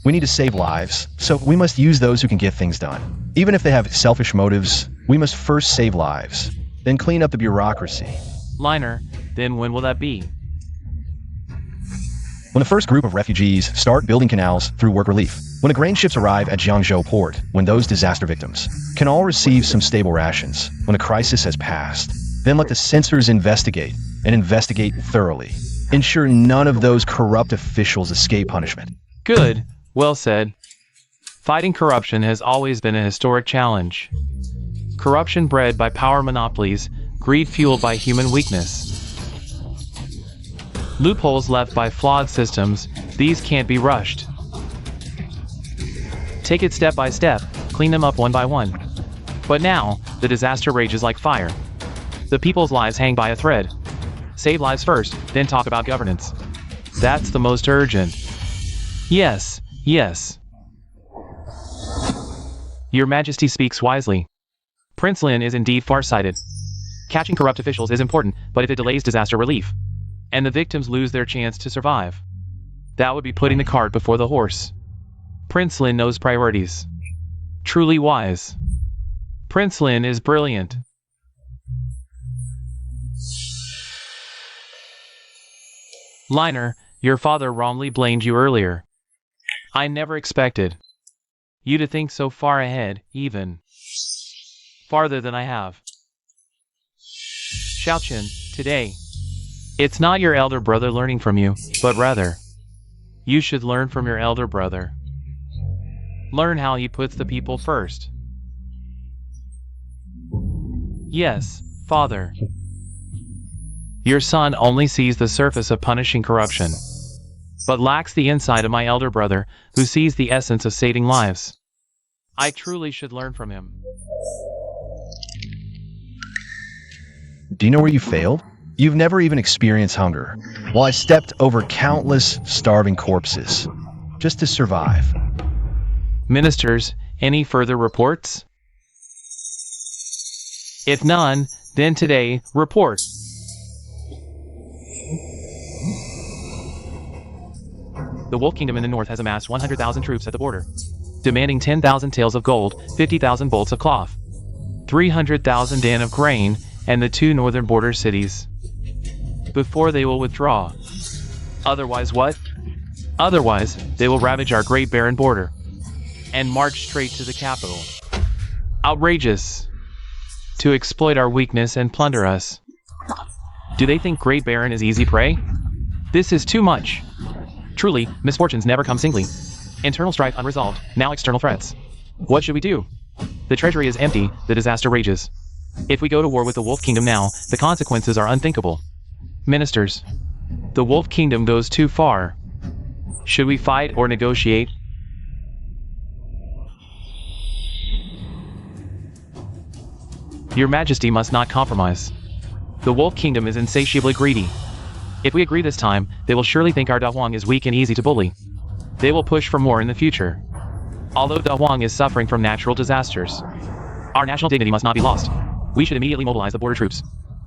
we need to save lives, so we must use those who can get things done. Even if they have selfish motives, we must first save lives, then clean up the bureaucracy. Liner, then when will that be? When the first group of refugees start building canals through work relief. When the grain ships arrive at Jiangzhou port, when those disaster victims can all receive some stable rations. When the crisis has passed, then let the censors investigate, and investigate thoroughly. Ensure none of those corrupt officials escape punishment. Good. Well said. Fighting corruption has always been a historic challenge. Corruption bred by power monopolies, greed fueled by human weakness. Loopholes left by flawed systems, these can't be rushed. Take it step by step, clean them up one by one. But now, the disaster rages like fire. The people's lives hang by a thread. Save lives first, then talk about governance. That's the most urgent. Yes, yes. Your Majesty speaks wisely. Prince Lin is indeed farsighted. Catching corrupt officials is important, but if it delays disaster relief, and the victims lose their chance to survive, that would be putting the cart before the horse. Prince Lin knows priorities. Truly wise. Prince Lin is brilliant. Liner, your father wrongly blamed you earlier. I never expected you to think so far ahead, even farther than I have. Xiaochen, today, it's not your elder brother learning from you, but rather, you should learn from your elder brother. Learn how he puts the people first. Yes, father. Your son only sees the surface of punishing corruption, but lacks the insight of my elder brother, who sees the essence of saving lives. I truly should learn from him. Do you know where you failed? You've never even experienced hunger, while I stepped over countless starving corpses, just to survive. Ministers, any further reports? If none, then today, report. The Wolf Kingdom in the north has amassed 100,000 troops at the border, demanding 10,000 taels of gold, 50,000 bolts of cloth, 300,000 dan of grain, and the 2 northern border cities, before they will withdraw. Otherwise what? Otherwise, they will ravage our great barren border, and march straight to the capital. Outrageous! To exploit our weakness and plunder us. Do they think Great Baron is easy prey? This is too much. Truly, misfortunes never come singly. Internal strife unresolved, now external threats. What should we do? The treasury is empty, the disaster rages. If we go to war with the Wolf Kingdom now, the consequences are unthinkable. Ministers, the Wolf Kingdom goes too far. Should we fight or negotiate? Your Majesty must not compromise. The Wolf Kingdom is insatiably greedy. If we agree this time, they will surely think our Da Huang is weak and easy to bully. They will push for more in the future. Although Da Huang is suffering from natural disasters, our national dignity must not be lost. We should immediately mobilize the border troops,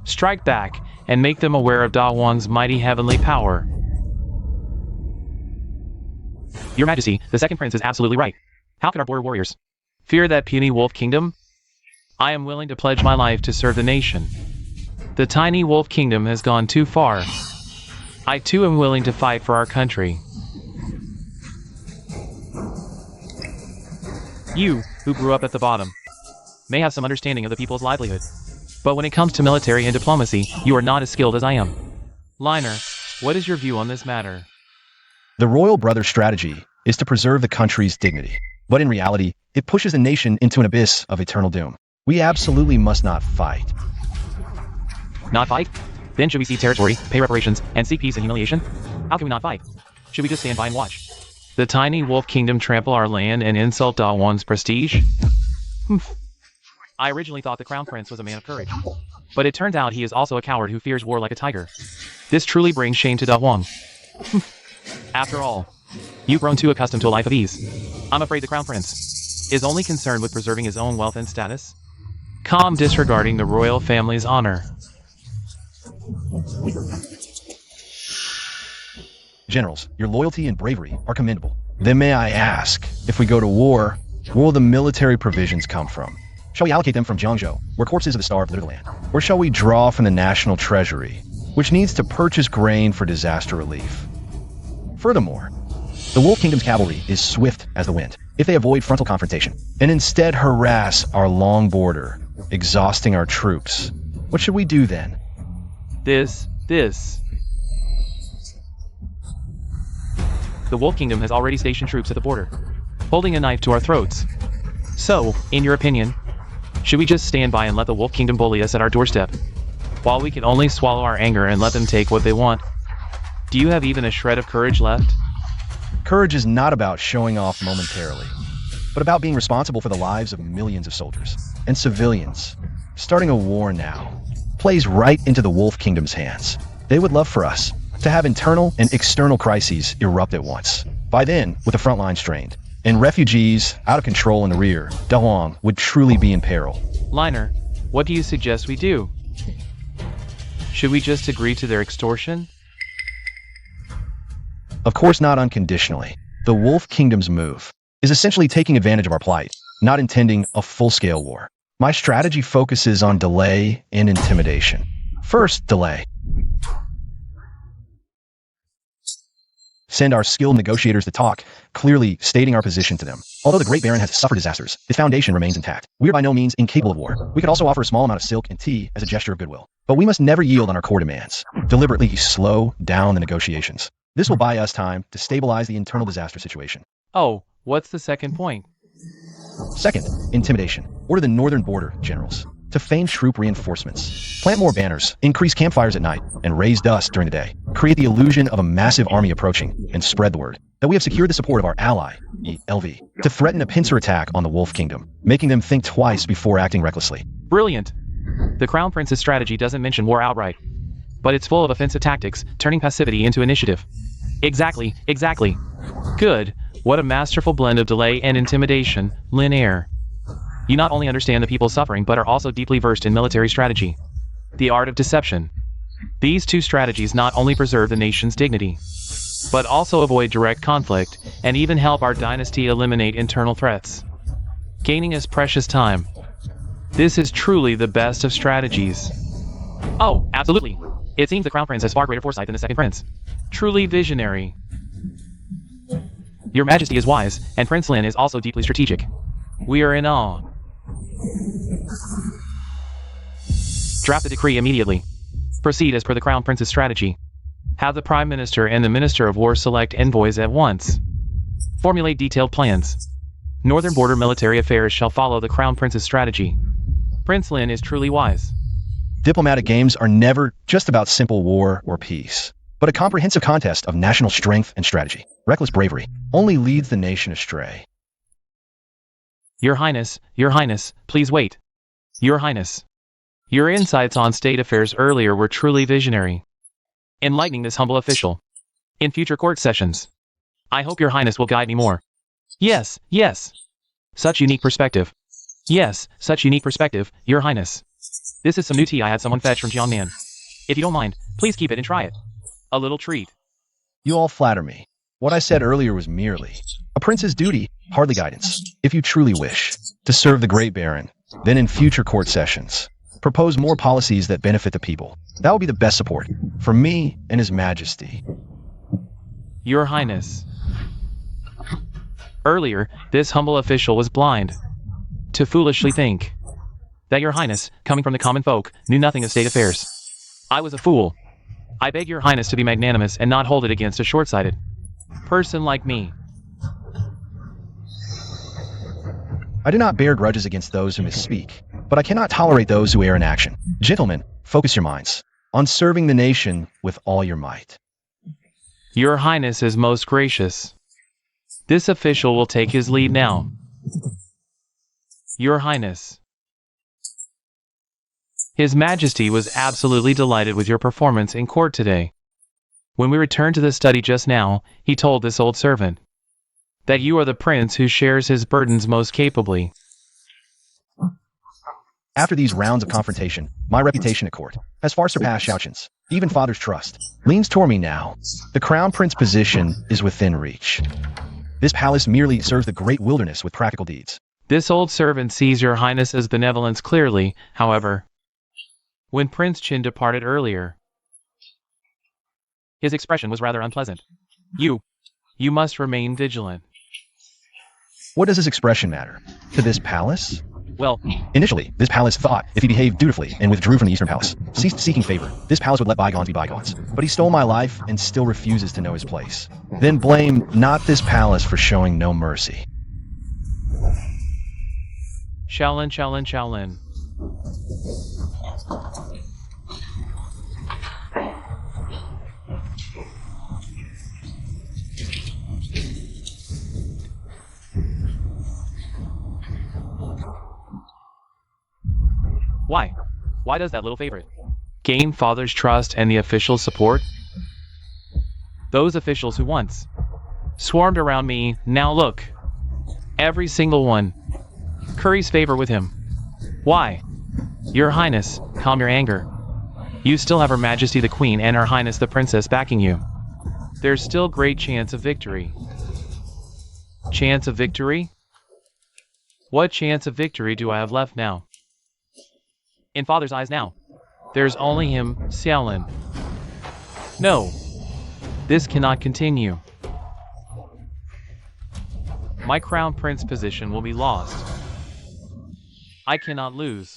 strike back, and make them aware of Da Huang's mighty heavenly power. Your Majesty, the second prince is absolutely right. How could our border warriors fear that puny Wolf Kingdom? I am willing to pledge my life to serve the nation. The tiny wolf kingdom has gone too far. I too am willing to fight for our country. You, who grew up at the bottom, may have some understanding of the people's livelihood. But when it comes to military and diplomacy, you are not as skilled as I am. Liner, what is your view on this matter? The royal brother strategy is to preserve the country's dignity. But in reality, it pushes the nation into an abyss of eternal doom. We absolutely must not fight. Not fight? Then should we cede territory, pay reparations, and seek peace and humiliation? How can we not fight? Should we just stand by and watch the tiny wolf kingdom trample our land and insult Dawan's prestige? I originally thought the crown prince was a man of courage, but it turns out he is also a coward who fears war like a tiger. This truly brings shame to Dawang. After all, you've grown too accustomed to a life of ease. I'm afraid the crown prince is only concerned with preserving his own wealth and status, calm disregarding the royal family's honor. Generals, your loyalty and bravery are commendable. Then may I ask, if we go to war, where will the military provisions come from? Shall we allocate them from Jiangzhou, where corpses of the starved litter the land? Or shall we draw from the national treasury, which needs to purchase grain for disaster relief? Furthermore, the Wolf Kingdom's cavalry is swift as the wind. If they avoid frontal confrontation and instead harass our long border, exhausting our troops, what should we do then? This. The Wolf Kingdom has already stationed troops at the border, holding a knife to our throats. So, in your opinion, should we just stand by and let the Wolf Kingdom bully us at our doorstep, while we can only swallow our anger and let them take what they want? Do you have even a shred of courage left? Courage is not about showing off momentarily, but about being responsible for the lives of millions of soldiers and civilians. Starting a war now plays right into the Wolf Kingdom's hands. They would love for us to have internal and external crises erupt at once. By then, with the front line strained, and refugees out of control in the rear, Dawang would truly be in peril. Liner, what do you suggest we do? Should we just agree to their extortion? Of course not unconditionally. The Wolf Kingdom's move is essentially taking advantage of our plight, not intending a full-scale war. My strategy focuses on delay and intimidation. First, delay. Send our skilled negotiators to talk, clearly stating our position to them. Although the Great Baron has suffered disasters, his foundation remains intact. We are by no means incapable of war. We could also offer a small amount of silk and tea as a gesture of goodwill. But we must never yield on our core demands. Deliberately slow down the negotiations. This will buy us time to stabilize the internal disaster situation. Oh, what's the second point? Second, intimidation. Order the northern border generals to feign troop reinforcements. Plant more banners, increase campfires at night, and raise dust during the day. Create the illusion of a massive army approaching, and spread the word that we have secured the support of our ally, LV, to threaten a pincer attack on the Wolf Kingdom, making them think twice before acting recklessly. Brilliant! The Crown Prince's strategy doesn't mention war outright, but it's full of offensive tactics, turning passivity into initiative. Exactly. Good. What a masterful blend of delay and intimidation, Heir. You not only understand the people's suffering but are also deeply versed in military strategy, the art of deception. These two strategies not only preserve the nation's dignity, but also avoid direct conflict and even help our dynasty eliminate internal threats, gaining us precious time. This is truly the best of strategies. Oh, absolutely. It seems the Crown Prince has far greater foresight than the Second Prince. Truly visionary. Your Majesty is wise, and Prince Lin is also deeply strategic. We are in awe. Draft the decree immediately. Proceed as per the Crown Prince's strategy. Have the Prime Minister and the Minister of War select envoys at once. Formulate detailed plans. Northern border military affairs shall follow the Crown Prince's strategy. Prince Lin is truly wise. Diplomatic games are never just about simple war or peace, but a comprehensive contest of national strength and strategy. Reckless bravery only leads the nation astray. Your Highness, please wait. Your Highness, your insights on state affairs earlier were truly visionary, enlightening this humble official. In future court sessions, I hope Your Highness will guide me more. Yes. Such unique perspective. Yes, such unique perspective, Your Highness. This is some new tea I had someone fetch from Jiangnan. If you don't mind, please keep it and try it. A little treat. You all flatter me. What I said earlier was merely a prince's duty, hardly guidance. If you truly wish to serve the Great Baron, then in future court sessions, Propose more policies that benefit the people. That will be the best support for me and His Majesty. Your Highness. Earlier, this humble official was blind to foolishly think that Your Highness, coming from the common folk, knew nothing of state affairs. I was a fool. I beg Your Highness to be magnanimous and not hold it against a short-sighted person like me. I do not bear grudges against those who misspeak, but I cannot tolerate those who err in action. Gentlemen, focus your minds on serving the nation with all your might. Your Highness is most gracious. This official will take his leave now. Your Highness. His Majesty was absolutely delighted with your performance in court today. When we returned to the study just now, he told this old servant that you are the prince who shares his burdens most capably. After these rounds of confrontation, my reputation at court has far surpassed Xiaoqin's. Even father's trust leans toward me now. The crown prince position is within reach. This palace merely serves the great wilderness with practical deeds. This old servant sees Your Highness's benevolence clearly, however. When Prince Qin departed earlier, his expression was rather unpleasant. You must remain vigilant. What does his expression matter to this palace? Well, initially, this palace thought if he behaved dutifully and withdrew from the Eastern Palace, ceased seeking favor, this palace would let bygones be bygones. But he stole my life and still refuses to know his place. Then blame not this palace for showing no mercy. Shaolin, Shaolin, Shaolin. Why? Why does that little favorite gain father's trust and the officials' support? Those officials who once swarmed around me, now look. Every single one curries favor with him. Why? Your Highness, calm your anger. You still have Her Majesty the Queen and Her Highness the Princess backing you. There's still great chance of victory. Chance of victory? What chance of victory do I have left now? In father's eyes now, there's only him, Xiaolin. No, this cannot continue. My crown prince position will be lost. I cannot lose.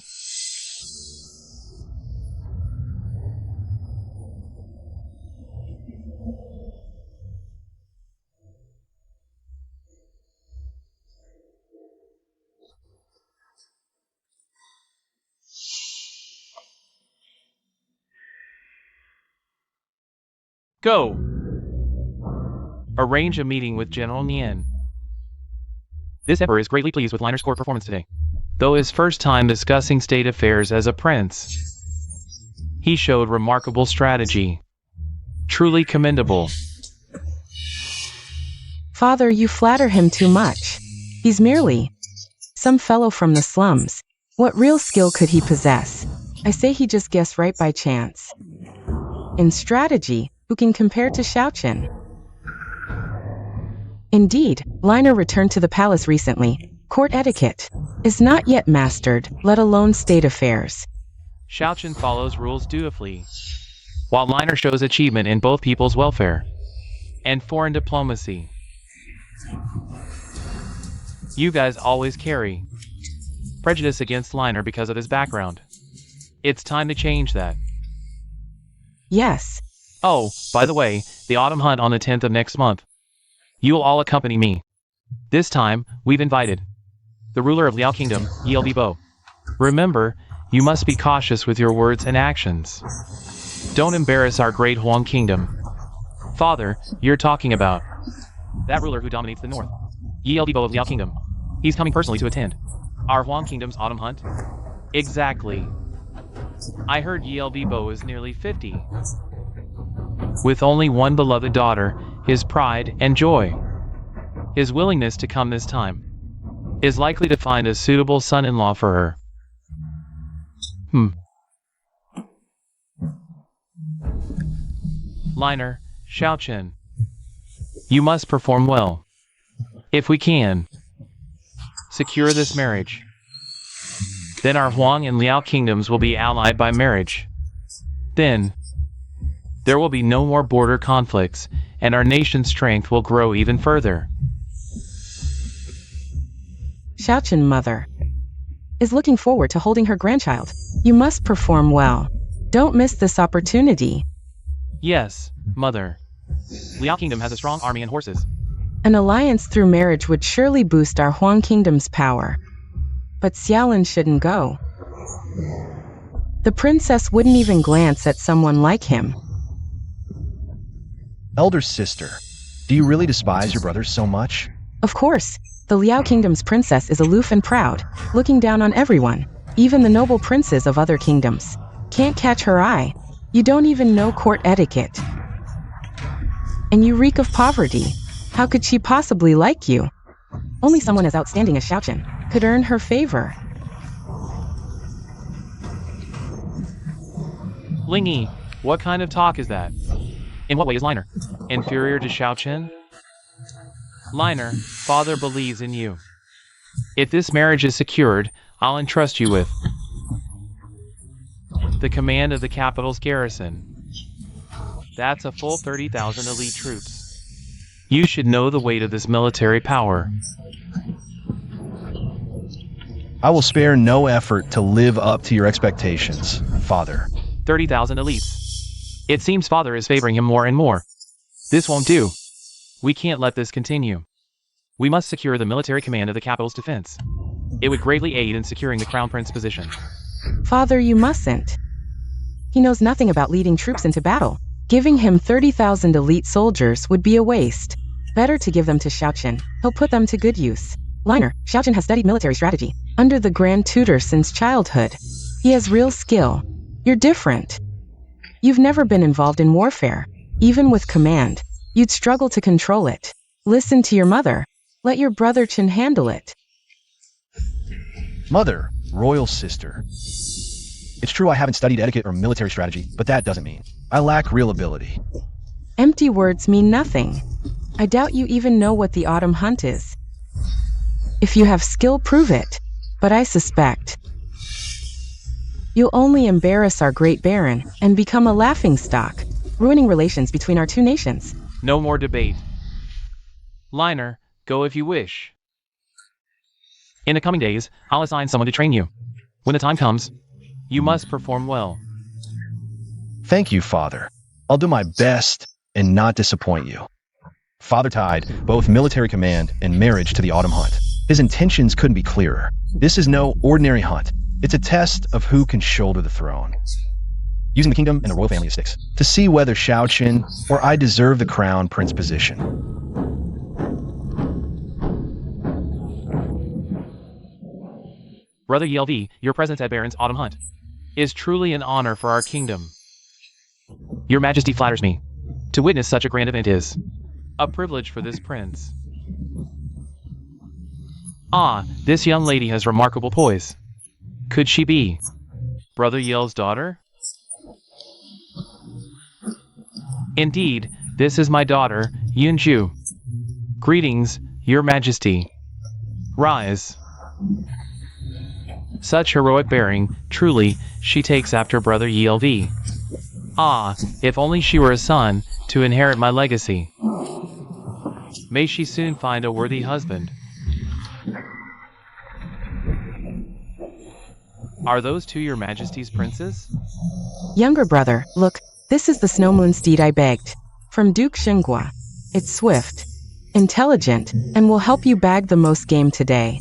Go! Arrange a meeting with General Nian. This emperor is greatly pleased with Liner's court performance today. Though his first time discussing state affairs as a prince, he showed remarkable strategy. Truly commendable. Father, you flatter him too much. He's merely some fellow from the slums. What real skill could he possess? I say he just guessed right by chance. In strategy, who can compare to Xiaoqin? Indeed, Liner returned to the palace recently. Court etiquette is not yet mastered, let alone state affairs. Xiaoqin follows rules dutifully, while Liner shows achievement in both people's welfare and foreign diplomacy. You guys always carry prejudice against Liner because of his background. It's time to change that. Yes. Oh, by the way, the autumn hunt on the 10th of next month. You'll all accompany me. This time, we've invited the ruler of Liao Kingdom, Yelbibo. Remember, you must be cautious with your words and actions. Don't embarrass our great Huang Kingdom. Father, you're talking about that ruler who dominates the north, Yelbibo of Liao Kingdom. He's coming personally to attend our Huang Kingdom's autumn hunt? Exactly. I heard Yelbibo is nearly 50. With only one beloved daughter, his pride and joy. His willingness to come this time is likely to find a suitable son-in-law for her. Liner, Xiaoqin, you must perform well. If we can secure this marriage, Then our Huang and Liao kingdoms will be allied by marriage. Then, there will be no more border conflicts, and our nation's strength will grow even further. Xiaochen mother is looking forward to holding her grandchild. You must perform well. Don't miss this opportunity. Yes, mother. Liao kingdom has a strong army and horses. An alliance through marriage would surely boost our Huang kingdom's power. But Xiaolin shouldn't go. The princess wouldn't even glance at someone like him. Elder sister, do you really despise your brothers so much? Of course, the Liao kingdom's princess is aloof and proud, looking down on everyone, even the noble princes of other kingdoms. Can't catch her eye. You don't even know court etiquette. And you reek of poverty. How could she possibly like you? Only someone as outstanding as Xiaochen could earn her favor. Lingyi, what kind of talk is that? In what way is Liner inferior to Xiaochen? Liner, father believes in you. If this marriage is secured, I'll entrust you with the command of the capital's garrison. That's a full 30,000 elite troops. You should know the weight of this military power. I will spare no effort to live up to your expectations, father. 30,000 elites. It seems father is favoring him more and more. This won't do. We can't let this continue. We must secure the military command of the capital's defense. It would greatly aid in securing the crown prince position. Father, you mustn't. He knows nothing about leading troops into battle. Giving him 30,000 elite soldiers would be a waste. Better to give them to Xiaochen. He'll put them to good use. Liner, Xiaochen has studied military strategy under the Grand Tutor since childhood. He has real skill. You're different. You've never been involved in warfare. Even with command, you'd struggle to control it. Listen to your mother. Let your brother Chen handle it. Mother, royal sister. It's true I haven't studied etiquette or military strategy, but that doesn't mean I lack real ability. Empty words mean nothing. I doubt you even know what the autumn hunt is. If you have skill, prove it. But I suspect you'll only embarrass our great baron and become a laughingstock, ruining relations between our two nations. No more debate. Liner, go if you wish. In the coming days, I'll assign someone to train you. When the time comes, you must perform well. Thank you, father. I'll do my best and not disappoint you. Father tied both military command and marriage to the autumn hunt. His intentions couldn't be clearer. This is no ordinary hunt. It's a test of who can shoulder the throne. Using the kingdom and the royal family as sticks to see whether Xiaochen or I deserve the crown prince position. Brother ELV, your presence at Baron's autumn hunt is truly an honor for our kingdom. Your Majesty flatters me. To witness such a grand event is a privilege for this prince. Ah, this young lady has remarkable poise. Could she be Brother Yel's daughter? Indeed, this is my daughter, Yunju. Greetings, Your Majesty. Rise. Such heroic bearing, truly, she takes after Brother ELV. Ah, if only she were a son, to inherit my legacy. May she soon find a worthy husband. Are those two Your Majesty's princes? Younger brother, look, this is the snow moon steed I begged. From Duke Xinghua. It's swift, intelligent, and will help you bag the most game today.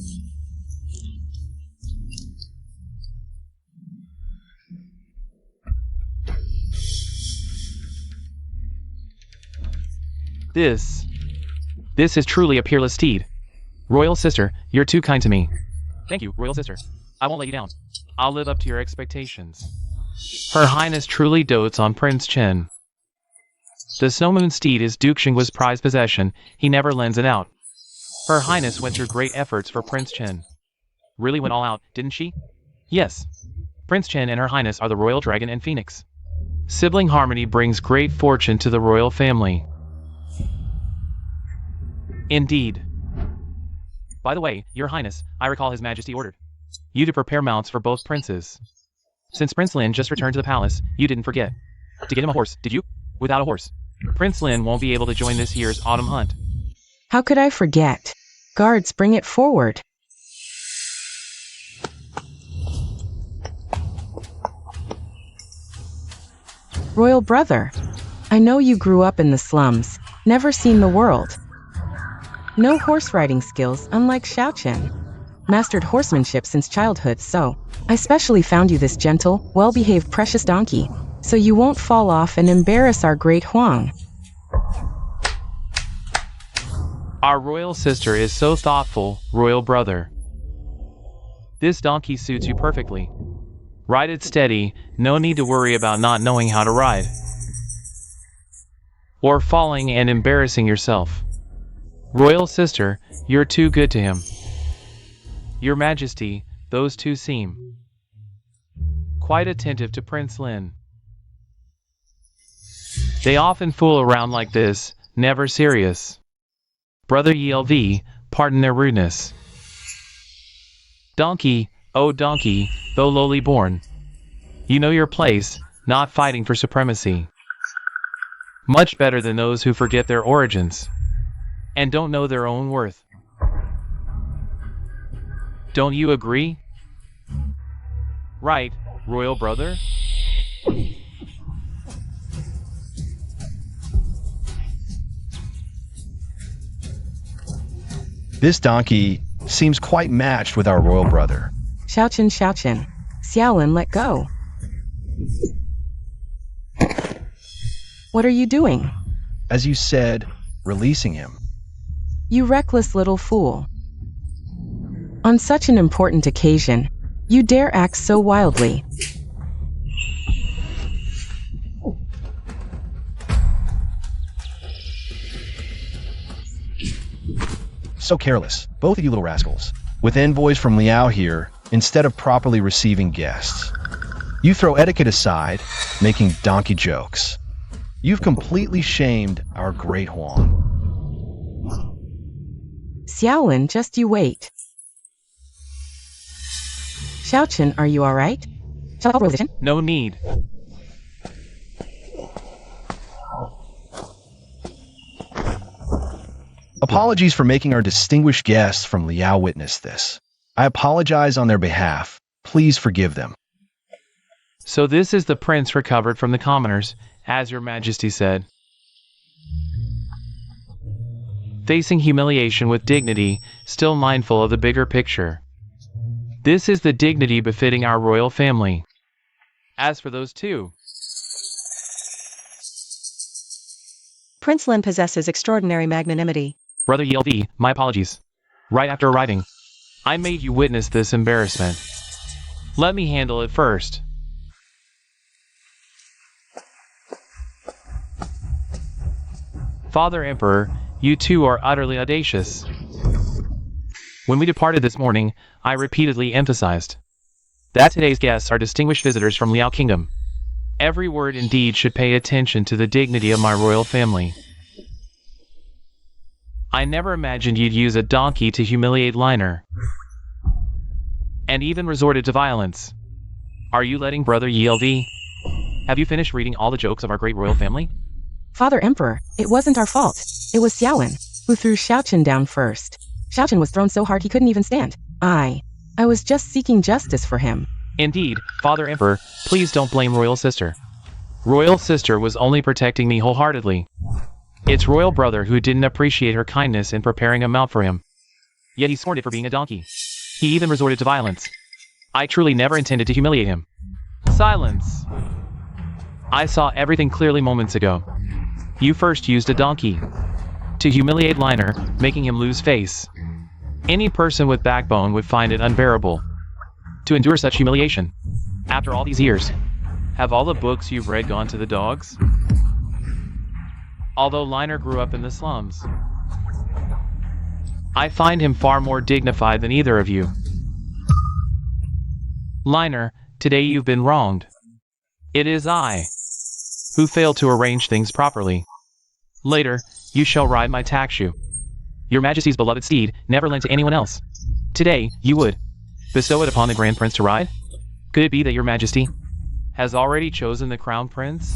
This is truly a peerless steed. Royal sister, you're too kind to me. Thank you, Royal sister. I won't let you down. I'll live up to your expectations. Her Highness truly dotes on Prince Chen. The Snow Moon steed is Duke Xinghua's prized possession. He never lends it out. Her Highness went through great efforts for Prince Chen. Really went all out, didn't she? Yes. Prince Chen and Her Highness are the Royal Dragon and Phoenix. Sibling harmony brings great fortune to the royal family. Indeed. By the way, Your Highness, I recall His Majesty ordered you to prepare mounts for both princes. Since Prince Lin just returned to the palace, you didn't forget to get him a horse, did you? Without a horse, Prince Lin won't be able to join this year's autumn hunt. How could I forget? Guards, bring it forward. Royal brother, I know you grew up in the slums, never seen the world. No horse riding skills, unlike Xiaochen. Mastered horsemanship since childhood, so I specially found you this gentle, well-behaved precious donkey, so you won't fall off and embarrass our great Huang. Our royal sister is so thoughtful, royal brother. This donkey suits you perfectly. Ride it steady, no need to worry about not knowing how to ride. Or falling and embarrassing yourself. Royal sister, you're too good to him. Your Majesty, those two seem quite attentive to Prince Lin. They often fool around like this, never serious. Brother ELV, pardon their rudeness. Donkey, oh donkey, though lowly born, you know your place, not fighting for supremacy. Much better than those who forget their origins and don't know their own worth. Don't you agree? Right, royal brother? This donkey seems quite matched with our royal brother. Xiaochen, Xiaochen. Xiaolin, let go. What are you doing? As you said, releasing him. You reckless little fool. On such an important occasion, you dare act so wildly. So careless, both of you little rascals. With envoys from Liao here, instead of properly receiving guests, you throw etiquette aside, making donkey jokes. You've completely shamed our great Huang. Xiaolin, just you wait. Xiaochen, are you alright? Shall I call religion? No need. Apologies for making our distinguished guests from Liao witness this. I apologize on their behalf. Please forgive them. So this is the prince recovered from the commoners, as your majesty said. Facing humiliation with dignity, still mindful of the bigger picture. This is the dignity befitting our royal family. As for those two, Prince Lin possesses extraordinary magnanimity. Brother ELV, my apologies. Right after arriving, I made you witness this embarrassment. Let me handle it first. Father Emperor, you two are utterly audacious. When we departed this morning, I repeatedly emphasized that today's guests are distinguished visitors from Liao Kingdom. Every word and deed should pay attention to the dignity of my royal family. I never imagined you'd use a donkey to humiliate Liner, and even resorted to violence. Are you letting Brother ELV? Have you finished reading all the jokes of our great royal family? Father Emperor, it wasn't our fault. It was Xiaolin, who threw Xiaochen down first. Xiaochen was thrown so hard he couldn't even stand. I was just seeking justice for him. Indeed, Father Emperor, please don't blame Royal Sister. Royal Sister was only protecting me wholeheartedly. It's Royal Brother who didn't appreciate her kindness in preparing a mount for him. Yet he scorned it for being a donkey. He even resorted to violence. I truly never intended to humiliate him. Silence! I saw everything clearly moments ago. You first used a donkey to humiliate Liner, making him lose face. Any person with backbone would find it unbearable to endure such humiliation. After all these years, have all the books you've read gone to the dogs? Although Liner grew up in the slums, I find him far more dignified than either of you. Liner, today you've been wronged. It is I who failed to arrange things properly. Later, you shall ride my takshu. Your Majesty's beloved steed, never lent to anyone else. Today, you would. Bestow it upon the Grand Prince to ride? Could it be that your majesty has already chosen the Crown Prince?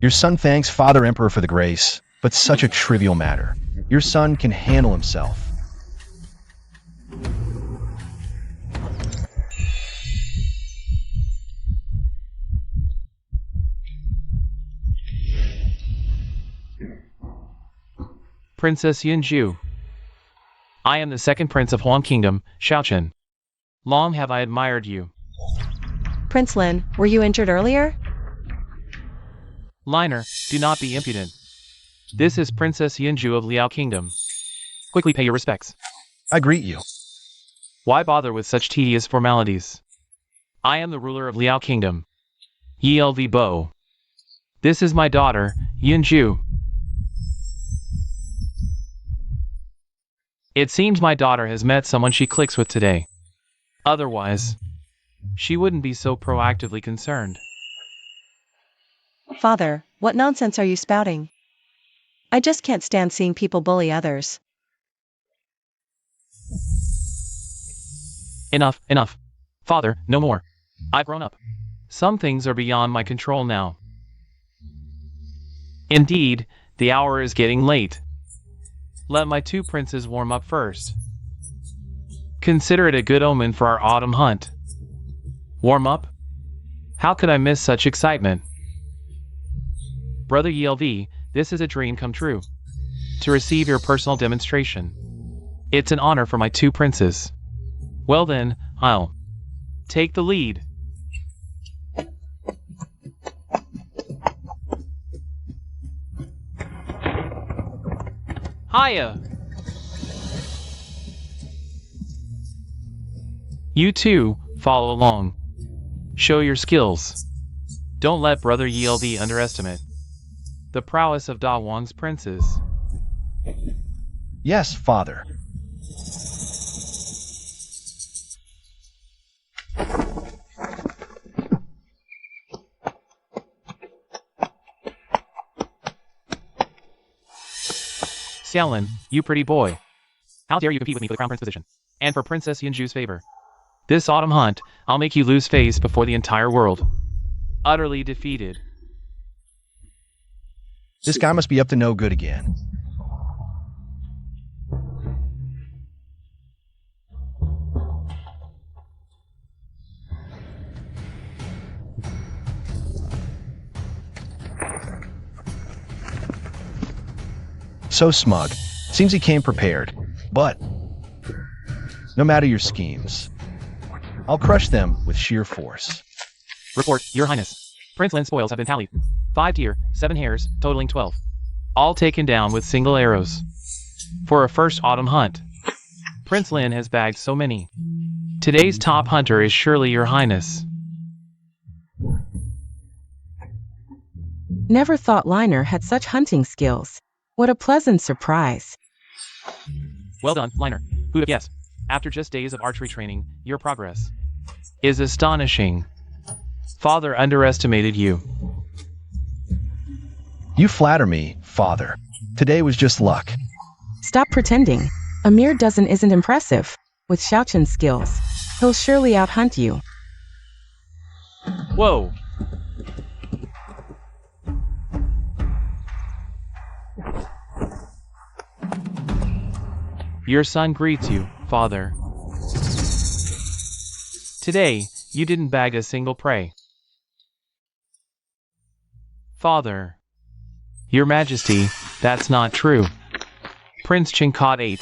Your son thanks Father Emperor for the grace, but such a trivial matter. Your son can handle himself. Princess Yunju. I am the second prince of Huang Kingdom, Xiaochen. Long have I admired you. Prince Lin, were you injured earlier? Liner, do not be impudent. This is Princess Yunju of Liao Kingdom. Quickly pay your respects. I greet you. Why bother with such tedious formalities? I am the ruler of Liao Kingdom. Yelv Bo. This is my daughter, Yunju. It seems my daughter has met someone she clicks with today. Otherwise, she wouldn't be so proactively concerned. Father, what nonsense are you spouting? I just can't stand seeing people bully others. Enough, enough. Father, no more. I've grown up. Some things are beyond my control now. Indeed, the hour is getting late. Let my two princes warm up first. Consider it a good omen for our autumn hunt. Warm up? How could I miss such excitement? Brother Yelv, this is a dream come true. To receive your personal demonstration. It's an honor for my two princes. Well then, I'll take the lead. Hiya! You two, follow along. Show your skills. Don't let Brother Yelv underestimate the prowess of Da Wang's princes. Yes, Father. Xiaolin, you pretty boy. How dare you compete with me for the crown prince position? And for Princess Yunju's favor. This autumn hunt, I'll make you lose face before the entire world. Utterly defeated. This guy must be up to no good again. So smug. Seems he came prepared. But no matter your schemes, I'll crush them with sheer force. Report, Your Highness. Prince Lin's spoils have been tallied. 5 deer, 7 hares, totaling 12. All taken down with single arrows. For a first autumn hunt. Prince Lin has bagged so many. Today's top hunter is surely Your Highness. Never thought Liner had such hunting skills. What a pleasant surprise. Well done, Liner. Who'd have guessed? After just days of archery training, your progress is astonishing. Father underestimated you. You flatter me, Father. Today was just luck. Stop pretending. A mere dozen isn't impressive. With Xiaochen's skills, he'll surely outhunt you. Whoa! Your son greets you, Father. Today, you didn't bag a single prey. Father. Your Majesty, that's not true. Prince Qing caught 8.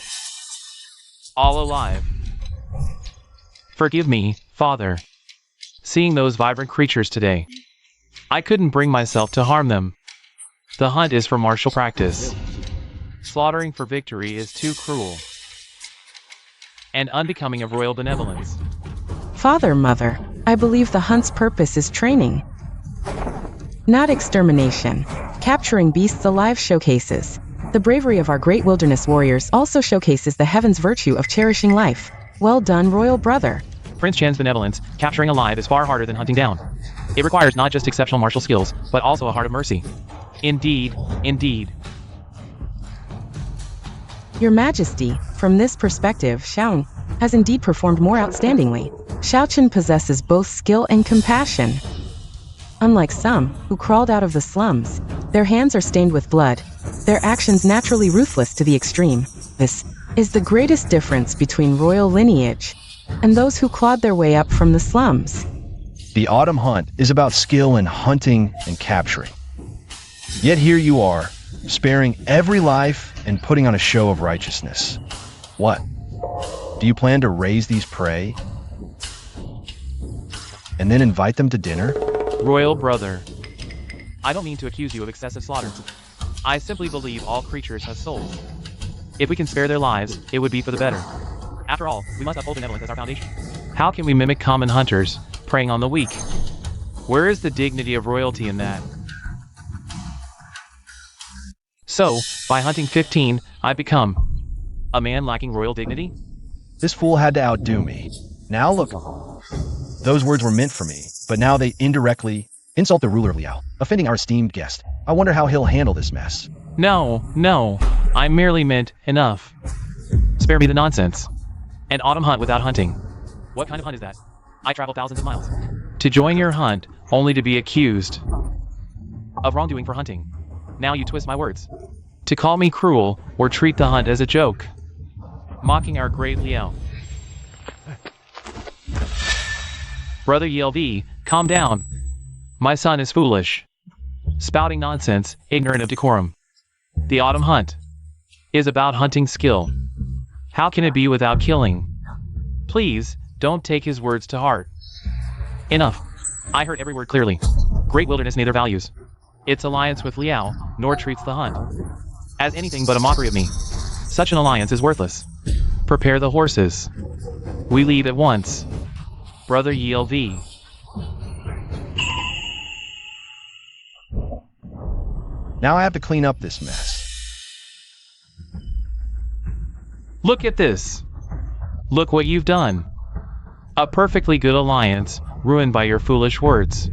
All alive. Forgive me, Father. Seeing those vibrant creatures today, I couldn't bring myself to harm them. The hunt is for martial practice. Slaughtering for victory is too cruel and unbecoming of royal benevolence. Father, Mother, I believe the hunt's purpose is training, not extermination. Capturing beasts alive showcases the bravery of our great wilderness warriors, also showcases the heaven's virtue of cherishing life. Well done, royal brother. Prince Chan's benevolence, capturing alive is far harder than hunting down. It requires not just exceptional martial skills, but also a heart of mercy. Indeed, indeed. Your Majesty, from this perspective, Xiao has indeed performed more outstandingly. Xiaochen possesses both skill and compassion. Unlike some, who crawled out of the slums, their hands are stained with blood, their actions naturally ruthless to the extreme. This is the greatest difference between royal lineage and those who clawed their way up from the slums. The autumn hunt is about skill in hunting and capturing. Yet here you are, sparing every life and putting on a show of righteousness. What? Do you plan to raise these prey and then invite them to dinner? Royal brother, I don't mean to accuse you of excessive slaughter. I simply believe all creatures have souls. If we can spare their lives, it would be for the better. After all, we must uphold benevolence as our foundation. How can we mimic common hunters, preying on the weak? Where is the dignity of royalty in that? So, by hunting 15, I become a man lacking royal dignity? This fool had to outdo me. Now look, those words were meant for me, but now they indirectly insult the ruler of Liao, offending our esteemed guest. I wonder how he'll handle this mess. No, I merely meant enough. Spare me the nonsense. An autumn hunt without hunting. What kind of hunt is that? I travel thousands of miles to join your hunt, only to be accused of wrongdoing for hunting. Now you twist my words to call me cruel or treat the hunt as a joke, mocking our great Liao. Brother ELV, calm down. My son is foolish, spouting nonsense, ignorant of decorum. The autumn hunt is about hunting skill. How can it be without killing? Please, don't take his words to heart. Enough. I heard every word clearly. Great wilderness neither values its alliance with Liao, nor treats the hunt as anything but a mockery of me. Such an alliance is worthless. Prepare the horses. We leave at once. Brother ELV. Now I have to clean up this mess. Look at this. Look what you've done. A perfectly good alliance, ruined by your foolish words.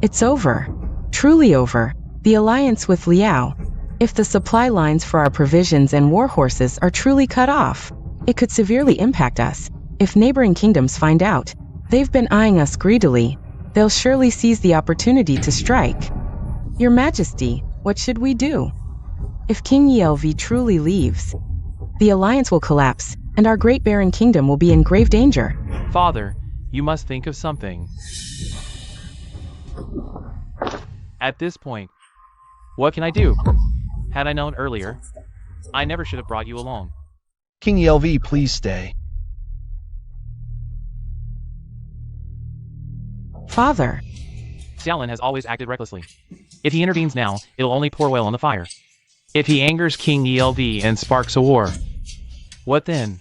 It's over. Truly over. The alliance with Liao. If the supply lines for our provisions and war horses are truly cut off, it could severely impact us. If neighboring kingdoms find out, they've been eyeing us greedily, they'll surely seize the opportunity to strike. Your Majesty, what should we do? If King ELV truly leaves, the alliance will collapse, and our great barren kingdom will be in grave danger. Father, you must think of something. At this point, what can I do? Had I known earlier, I never should have brought you along. King ELV, please stay. Father. Xiaolin has always acted recklessly. If he intervenes now, it'll only pour oil on the fire. If he angers King ELV and sparks a war, what then?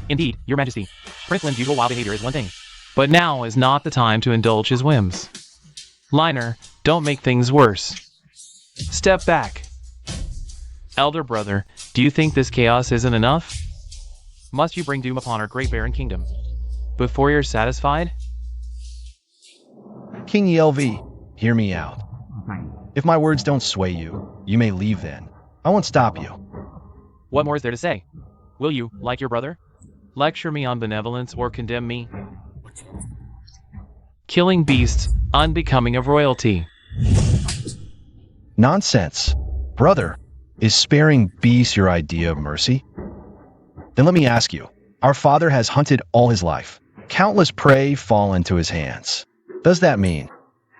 Indeed, Your Majesty, Prince Lin's usual wild behavior is one thing, but now is not the time to indulge his whims. Liner, don't make things worse. Step back. Elder brother, do you think this chaos isn't enough? Must you bring doom upon our great barren kingdom before you're satisfied? King ELV, hear me out. If my words don't sway you, you may leave then. I won't stop you. What more is there to say? Will you, like your brother, lecture me on benevolence or condemn me? Killing beasts, unbecoming of royalty. Nonsense. Brother, is sparing beasts your idea of mercy? Then let me ask you, our father has hunted all his life. Countless prey fall into his hands. Does that mean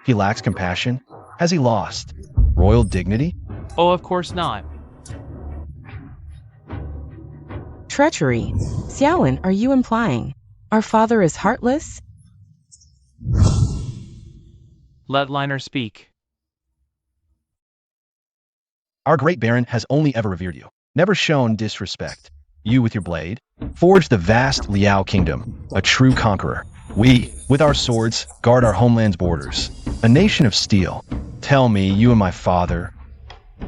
he lacks compassion? Has he lost royal dignity? Oh, of course not. Treachery. Xiaolin, are you implying our father is heartless? Let Liner speak. Our great baron has only ever revered you, never shown disrespect. You with your blade, forged the vast Liao kingdom, a true conqueror. We, with our swords, guard our homeland's borders, a nation of steel. Tell me, you and my father,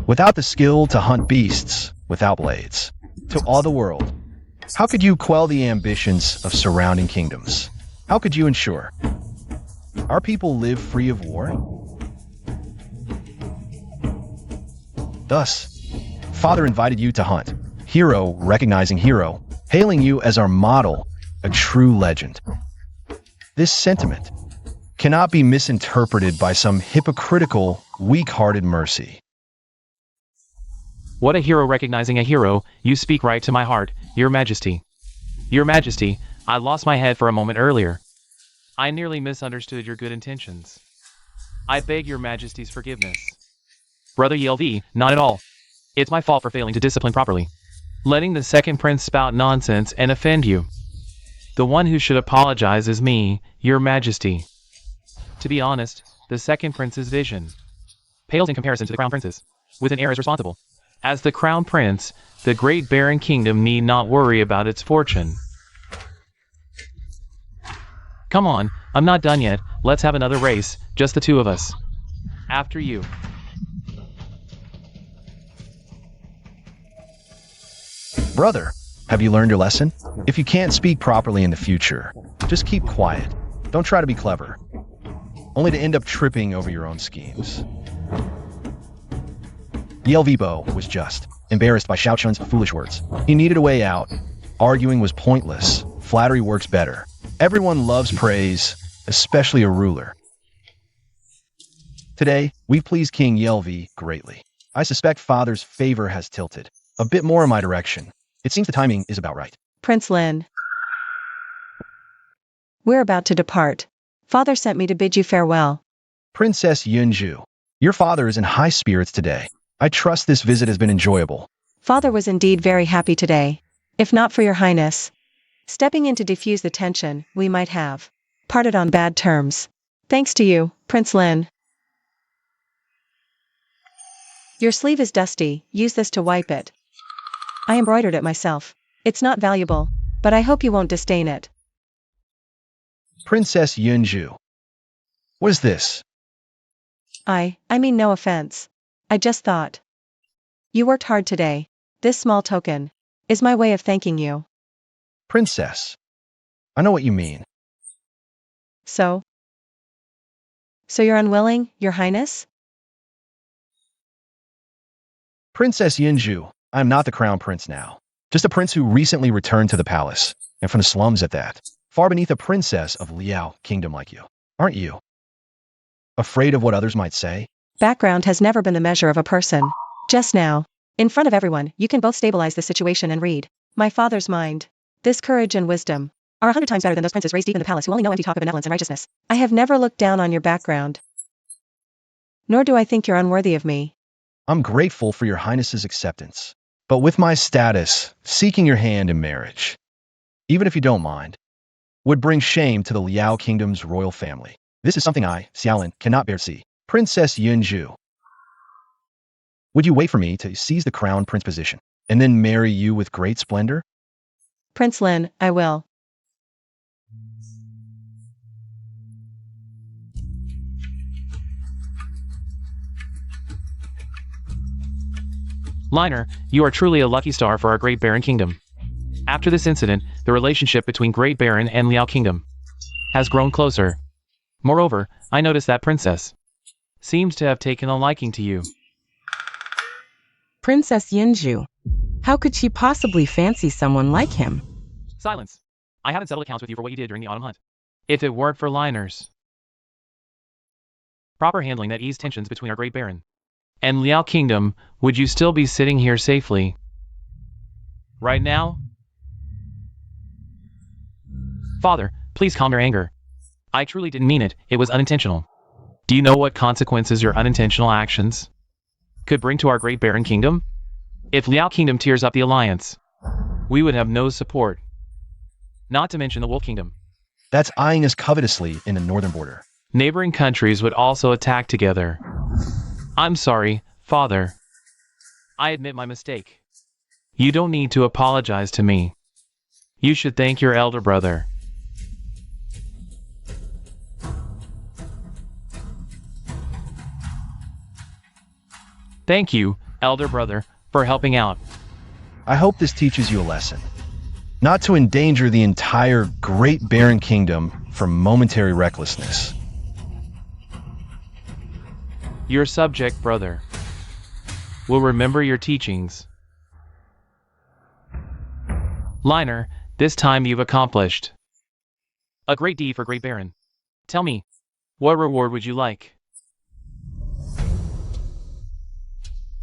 without the skill to hunt beasts, without blades, to awe the world, how could you quell the ambitions of surrounding kingdoms? How could you ensure our people live free of war? Thus, father invited you to hunt. Hero recognizing hero, hailing you as our model, a true legend. This sentiment cannot be misinterpreted by some hypocritical, weak-hearted mercy. What a hero recognizing a hero, you speak right to my heart, Your Majesty. Your Majesty, I lost my head for a moment earlier. I nearly misunderstood your good intentions. I beg Your Majesty's forgiveness. Brother ELV, not at all. It's my fault for failing to discipline properly. Letting the second prince spout nonsense and offend you. The one who should apologize is me, Your Majesty. To be honest, the second prince's vision pales in comparison to the crown prince's, with an heir as responsible. As the crown prince, the great barren kingdom need not worry about its fortune. Come on, I'm not done yet, let's have another race, just the two of us. After you. Brother, have you learned your lesson? If you can't speak properly in the future, just keep quiet. Don't try to be clever, only to end up tripping over your own schemes. Yelvibo was just embarrassed by Xiaochun's foolish words. He needed a way out. Arguing was pointless. Flattery works better. Everyone loves praise, especially a ruler. Today, we please King Yelvi greatly. I suspect Father's favor has tilted a bit more in my direction. It seems the timing is about right. Prince Lin. We're about to depart. Father sent me to bid you farewell. Princess Yunju, your father is in high spirits today. I trust this visit has been enjoyable. Father was indeed very happy today. If not for your highness stepping in to defuse the tension, we might have parted on bad terms. Thanks to you, Prince Lin. Your sleeve is dusty, use this to wipe it. I embroidered it myself. It's not valuable, but I hope you won't disdain it. Princess Yunju. What is this? I mean no offense. I just thought. You worked hard today. This small token is my way of thanking you. Princess. I know what you mean. So you're unwilling, Your Highness? Princess Yunju, I'm not the crown prince now. Just a prince who recently returned to the palace, and from the slums at that. Far beneath a princess of Liao kingdom like you. Aren't you afraid of what others might say? Background has never been the measure of a person. Just now, in front of everyone, you can both stabilize the situation and read my father's mind. This courage and wisdom are 100 times better than those princes raised deep in the palace who only know empty talk of benevolence and righteousness. I have never looked down on your background. Nor do I think you're unworthy of me. I'm grateful for your highness's acceptance. But with my status, seeking your hand in marriage, even if you don't mind, would bring shame to the Liao kingdom's royal family. This is something I, Xiaolin, cannot bear to see. Princess Yunju. Would you wait for me to seize the crown prince position, and then marry you with great splendor? Prince Lin, I will. Liner, you are truly a lucky star for our Great Baron Kingdom. After this incident, the relationship between Great Baron and Liao Kingdom has grown closer. Moreover, I noticed that Princess seems to have taken a liking to you. Princess Yunju. How could she possibly fancy someone like him? Silence. I haven't settled accounts with you for what you did during the autumn hunt. If it weren't for Liner's proper handling that eased tensions between our Great Baron and Liao Kingdom, would you still be sitting here safely right now? Father, please calm your anger. I truly didn't mean it. It was unintentional. Do you know what consequences your unintentional actions could bring to our Great Baron Kingdom? If Liao Kingdom tears up the alliance, we would have no support. Not to mention the Wolf Kingdom. That's eyeing us covetously in the northern border. Neighboring countries would also attack together. I'm sorry, Father. I admit my mistake. You don't need to apologize to me. You should thank your elder brother. Thank you, elder brother, for helping out. I hope this teaches you a lesson. Not to endanger the entire Great Baron Kingdom for momentary recklessness. Your subject brother will remember your teachings. Liner, this time you've accomplished a great deed for Great Baron. Tell me, what reward would you like?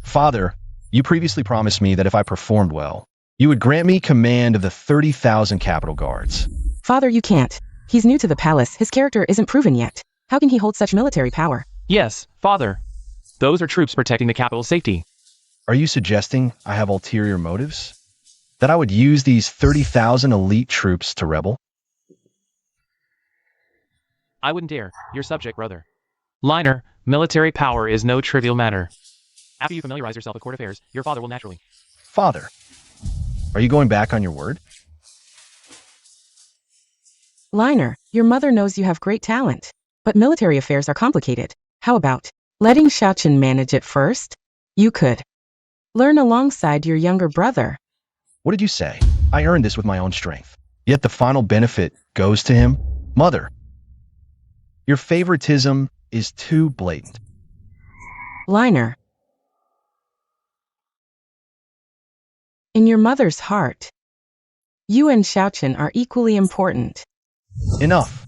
Father, you previously promised me that if I performed well, you would grant me command of the 30,000 capital guards. Father, you can't. He's new to the palace. His character isn't proven yet. How can he hold such military power? Yes, father. Those are troops protecting the capital's safety. Are you suggesting I have ulterior motives? That I would use these 30,000 elite troops to rebel? I wouldn't dare. Your subject, brother. Liner, military power is no trivial matter. After you familiarize yourself with court affairs, your father will naturally. Father, are you going back on your word? Liner, your mother knows you have great talent. But military affairs are complicated. How about letting Xiaochen manage it first? You could learn alongside your younger brother. What did you say? I earned this with my own strength. Yet the final benefit goes to him? Mother, your favoritism is too blatant. Liner, in your mother's heart, you and Xiaochen are equally important. Enough.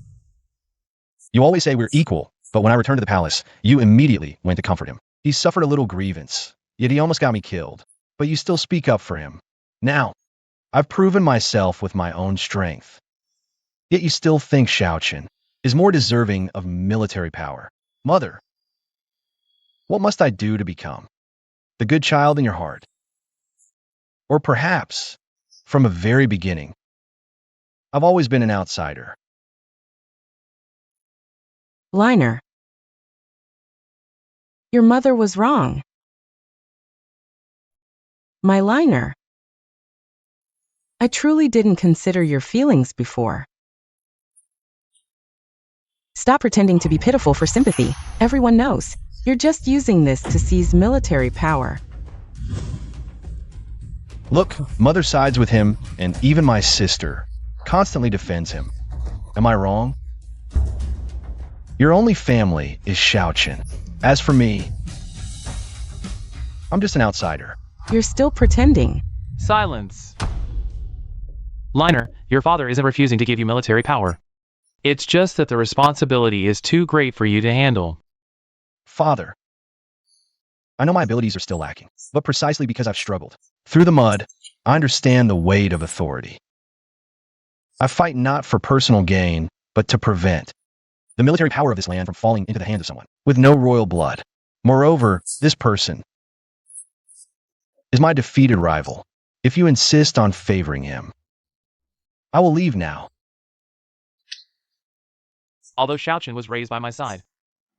You always say we're equal, but when I returned to the palace, you immediately went to comfort him. He suffered a little grievance, yet he almost got me killed. But you still speak up for him. Now, I've proven myself with my own strength. Yet you still think Xiaochen is more deserving of military power. Mother, what must I do to become the good child in your heart? Or perhaps, from a very beginning, I've always been an outsider. Liner, your mother was wrong. My Liner, I truly didn't consider your feelings before. Stop pretending to be pitiful for sympathy. Everyone knows. You're just using this to seize military power. Look, mother sides with him, and even my sister constantly defends him. Am I wrong? Your only family is Xiaochen. As for me, I'm just an outsider. You're still pretending. Silence. Liner, your father isn't refusing to give you military power. It's just that the responsibility is too great for you to handle. Father, I know my abilities are still lacking, but precisely because I've struggled through the mud, I understand the weight of authority. I fight not for personal gain, but to prevent the military power of this land from falling into the hands of someone with no royal blood. Moreover, this person is my defeated rival. If you insist on favoring him, I will leave now. Although Xiaochen was raised by my side,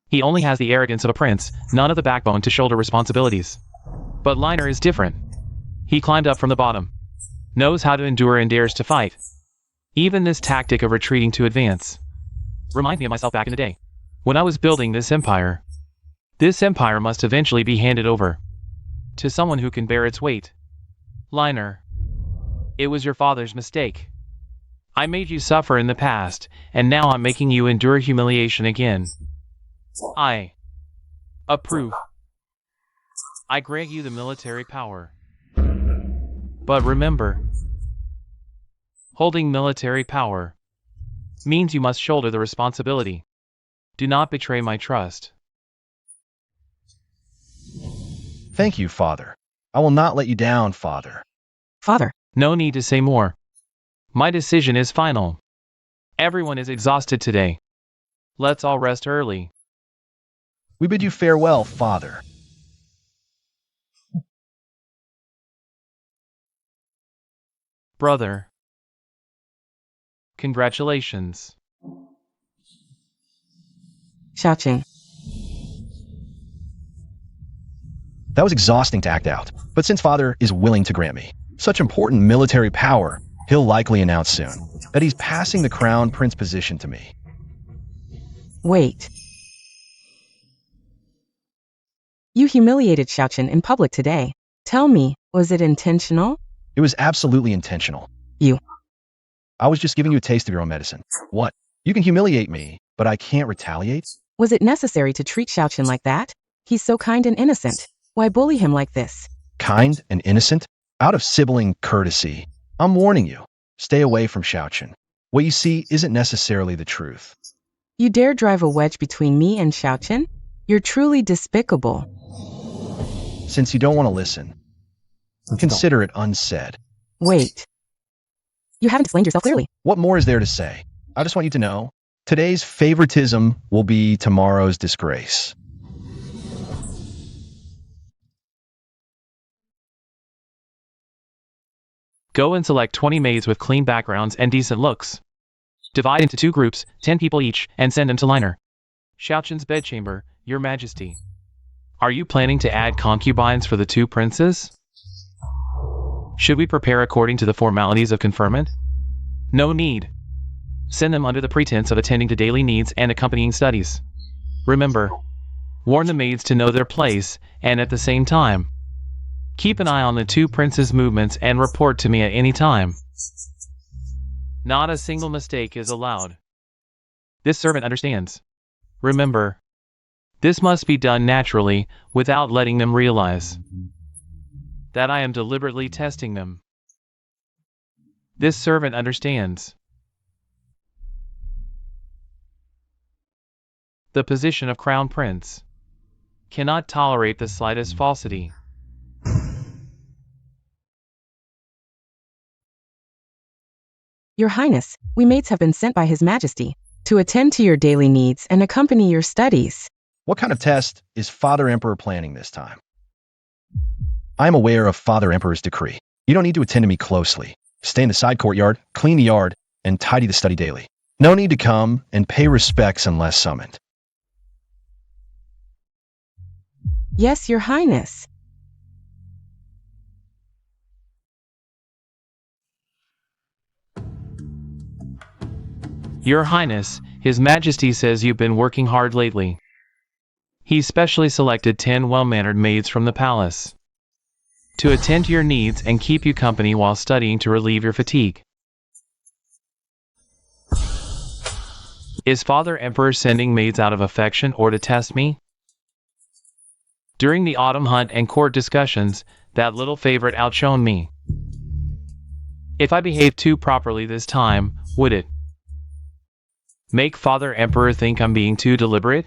he only has the arrogance of a prince, none of the backbone to shoulder responsibilities. But Liner is different. He climbed up from the bottom, knows how to endure and dares to fight. Even this tactic of retreating to advance reminds me of myself back in the day. When I was building this empire must eventually be handed over to someone who can bear its weight. Liner, it was your father's mistake. I made you suffer in the past, and now I'm making you endure humiliation again. I approve. I grant you the military power. But remember, holding military power means you must shoulder the responsibility. Do not betray my trust. Thank you, Father. I will not let you down, Father. Father, No need to say more. My decision is final. Everyone is exhausted today. Let's all rest early. We bid you farewell, Father. Brother. Congratulations. Xiaochen, That was exhausting to act out. But since Father is willing to grant me such important military power, he'll likely announce soon that he's passing the crown prince position to me. wait. You humiliated Xiaochen in public today. Tell me, was it intentional? It was absolutely intentional. You. I was just giving you a taste of your own medicine. What? You can humiliate me, but I can't retaliate? Was it necessary to treat Xiaochen like that? He's so kind and innocent. Why bully him like this? Kind and innocent? Out of sibling courtesy. I'm warning you. Stay away from Xiaochen. What you see isn't necessarily the truth. You dare drive a wedge between me and Xiaochen? You're truly despicable. Since you don't want to listen, consider it unsaid. Wait. You haven't explained yourself clearly. What more is there to say? I just want you to know, today's favoritism will be tomorrow's disgrace. Go and select 20 maids with clean backgrounds and decent looks. Divide into 2 groups, 10 people each, and send them to Liner. Xiaochen's bedchamber, Your Majesty. Are you planning to add concubines for the 2 princes? Should we prepare according to the formalities of conferment? No need. Send them under the pretense of attending to daily needs and accompanying studies. Remember, warn the maids to know their place, and at the same time, keep an eye on the 2 princes' movements and report to me at any time. Not a single mistake is allowed. This servant understands. Remember, this must be done naturally, without letting them realize that I am deliberately testing them. This servant understands. The position of Crown Prince cannot tolerate the slightest falsity. Your Highness, we maids have been sent by His Majesty to attend to your daily needs and accompany your studies. What kind of test is Father Emperor planning this time? I am aware of Father Emperor's decree. You don't need to attend to me closely. Stay in the side courtyard, clean the yard, and tidy the study daily. No need to come and pay respects unless summoned. Yes, Your Highness. Your Highness, His Majesty says you've been working hard lately. He specially selected 10 well-mannered maids from the palace to attend to your needs and keep you company while studying to relieve your fatigue. Is Father Emperor sending maids out of affection or to test me? During the autumn hunt and court discussions, that little favorite outshone me. If I behaved too properly this time, would it make Father Emperor think I'm being too deliberate?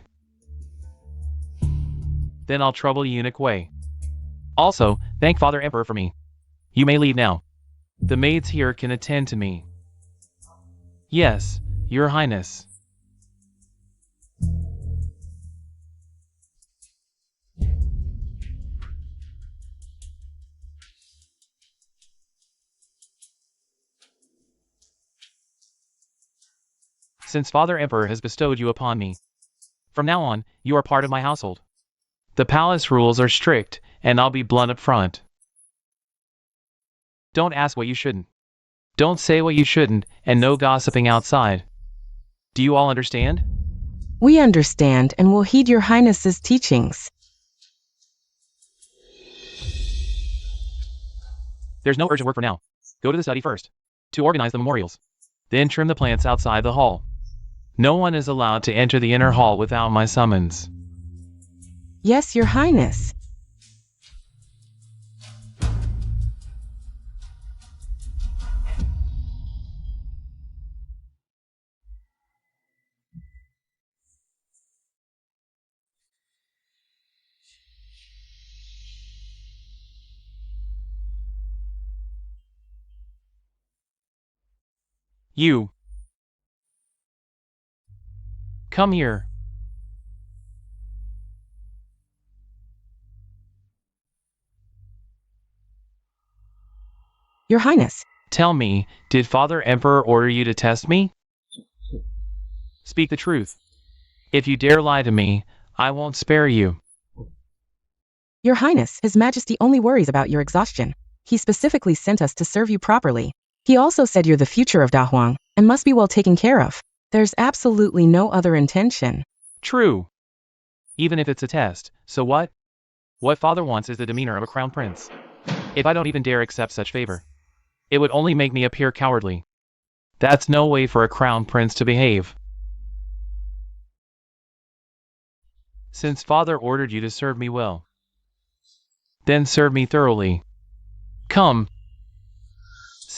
Then I'll trouble Eunuch Wei. Also, thank Father Emperor for me. You may leave now. The maids here can attend to me. Yes, Your Highness. Since Father Emperor has bestowed you upon me, from now on, you are part of my household. The palace rules are strict, and I'll be blunt up front. Don't ask what you shouldn't. Don't say what you shouldn't, and no gossiping outside. Do you all understand? We understand and will heed Your Highness's teachings. There's no urgent work for now. Go to the study first, to organize the memorials. Then trim the plants outside the hall. No one is allowed to enter the inner hall without my summons. Yes, Your Highness. You. Come here. Your Highness. Tell me, did Father Emperor order you to test me? Speak the truth. If you dare lie to me, I won't spare you. Your Highness, His Majesty only worries about your exhaustion. He specifically sent us to serve you properly. He also said you're the future of Dahuang, and must be well taken care of. There's absolutely no other intention. True. Even if it's a test, so what? What Father wants is the demeanor of a crown prince. If I don't even dare accept such favor, it would only make me appear cowardly. That's no way for a crown prince to behave. Since Father ordered you to serve me well, then serve me thoroughly. Come.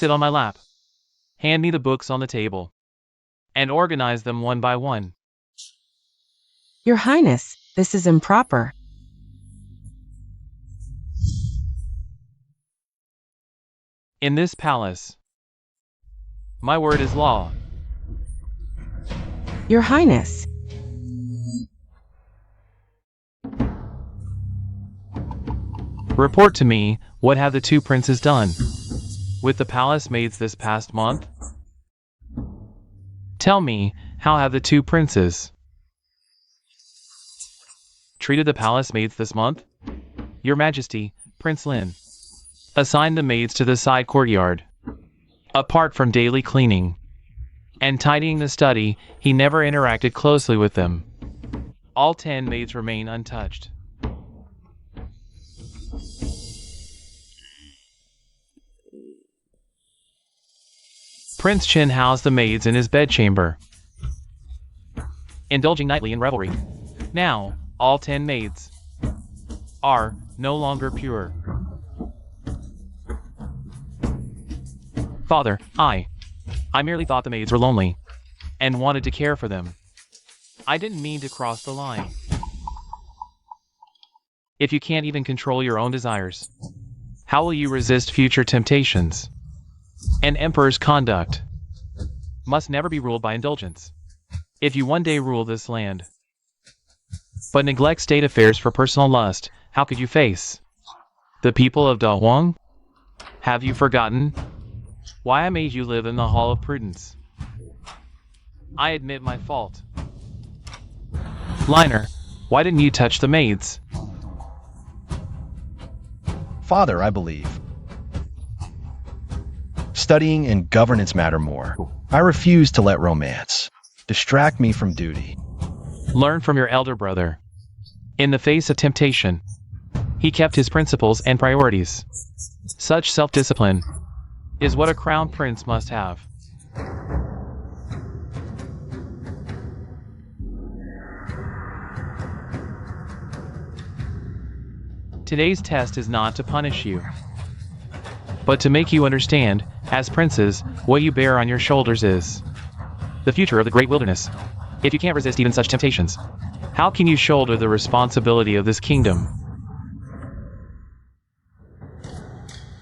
Sit on my lap. Hand me the books on the table. And organize them one by one. Your Highness, this is improper. In this palace, my word is law. Your Highness. Report to me, what have the two princes done with the palace maids this past month? Tell me, how have the two princes treated the palace maids this month? Your Majesty, Prince Lin assigned the maids to the side courtyard. Apart from daily cleaning and tidying the study, he never interacted closely with them. All 10 maids remain untouched. Prince Chin housed the maids in his bedchamber, indulging nightly in revelry. Now, all 10 maids are no longer pure. Father, I merely thought the maids were lonely and wanted to care for them. I didn't mean to cross the line. If you can't even control your own desires, how will you resist future temptations? An emperor's conduct must never be ruled by indulgence. If you one day rule this land, but neglect state affairs for personal lust, how could you face the people of Da Huang? Have you forgotten why I made you live in the Hall of Prudence? I admit my fault. Liner, why didn't you touch the maids? Father, I believe. Studying and governance matter more. I refuse to let romance distract me from duty. Learn from your elder brother. In the face of temptation, he kept his principles and priorities. Such self-discipline is what a crown prince must have. Today's test is not to punish you, but to make you understand, as princes, what you bear on your shoulders is the future of the great wilderness. If you can't resist even such temptations, how can you shoulder the responsibility of this kingdom?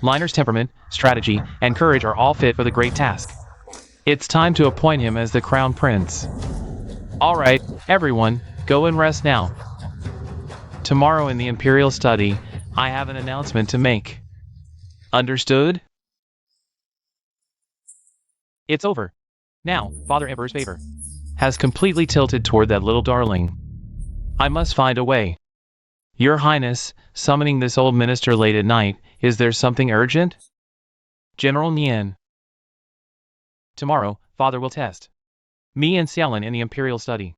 Liner's temperament, strategy, and courage are all fit for the great task. It's time to appoint him as the crown prince. Alright, everyone, go and rest now. Tomorrow in the Imperial study, I have an announcement to make. Understood? It's over. Now, Father Emperor's favor has completely tilted toward that little darling. I must find a way. Your Highness, summoning this old minister late at night, is there something urgent? General Nian. Tomorrow, Father will test me and Xiaolin in the Imperial study.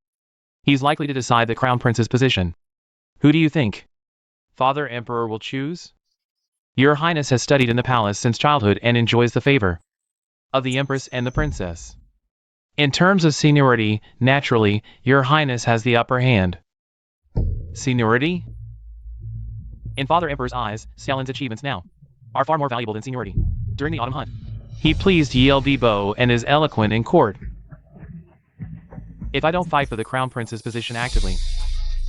He's likely to decide the Crown Prince's position. Who do you think Father Emperor will choose? Your Highness has studied in the palace since childhood and enjoys the favor of the Empress and the Princess. In terms of seniority, naturally, Your Highness has the upper hand. Seniority? In Father Emperor's eyes, Xiaolin's achievements now are far more valuable than seniority. During the autumn hunt, he pleased Yelbi and is eloquent in court. If I don't fight for the Crown Prince's position actively,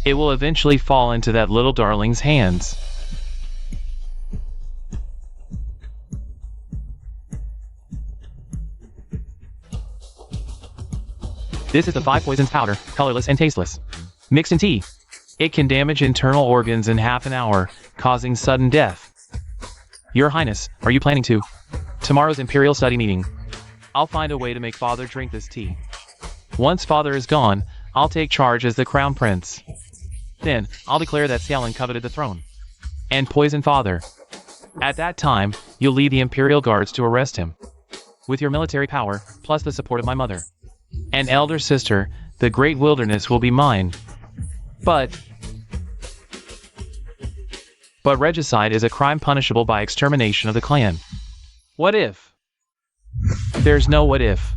it will eventually fall into that little darling's hands. This is the 5 poisons powder, colorless and tasteless. Mixed in tea. It can damage internal organs in half an hour, causing sudden death. Your Highness, are you planning to? Tomorrow's Imperial study meeting. I'll find a way to make Father drink this tea. Once Father is gone, I'll take charge as the Crown Prince. Then, I'll declare that Xiaolin coveted the throne and poisoned Father. At that time, you'll lead the Imperial Guards to arrest him. With your military power, plus the support of my mother and elder sister, the great wilderness will be mine. But regicide is a crime punishable by extermination of the clan. What if? There's no what if.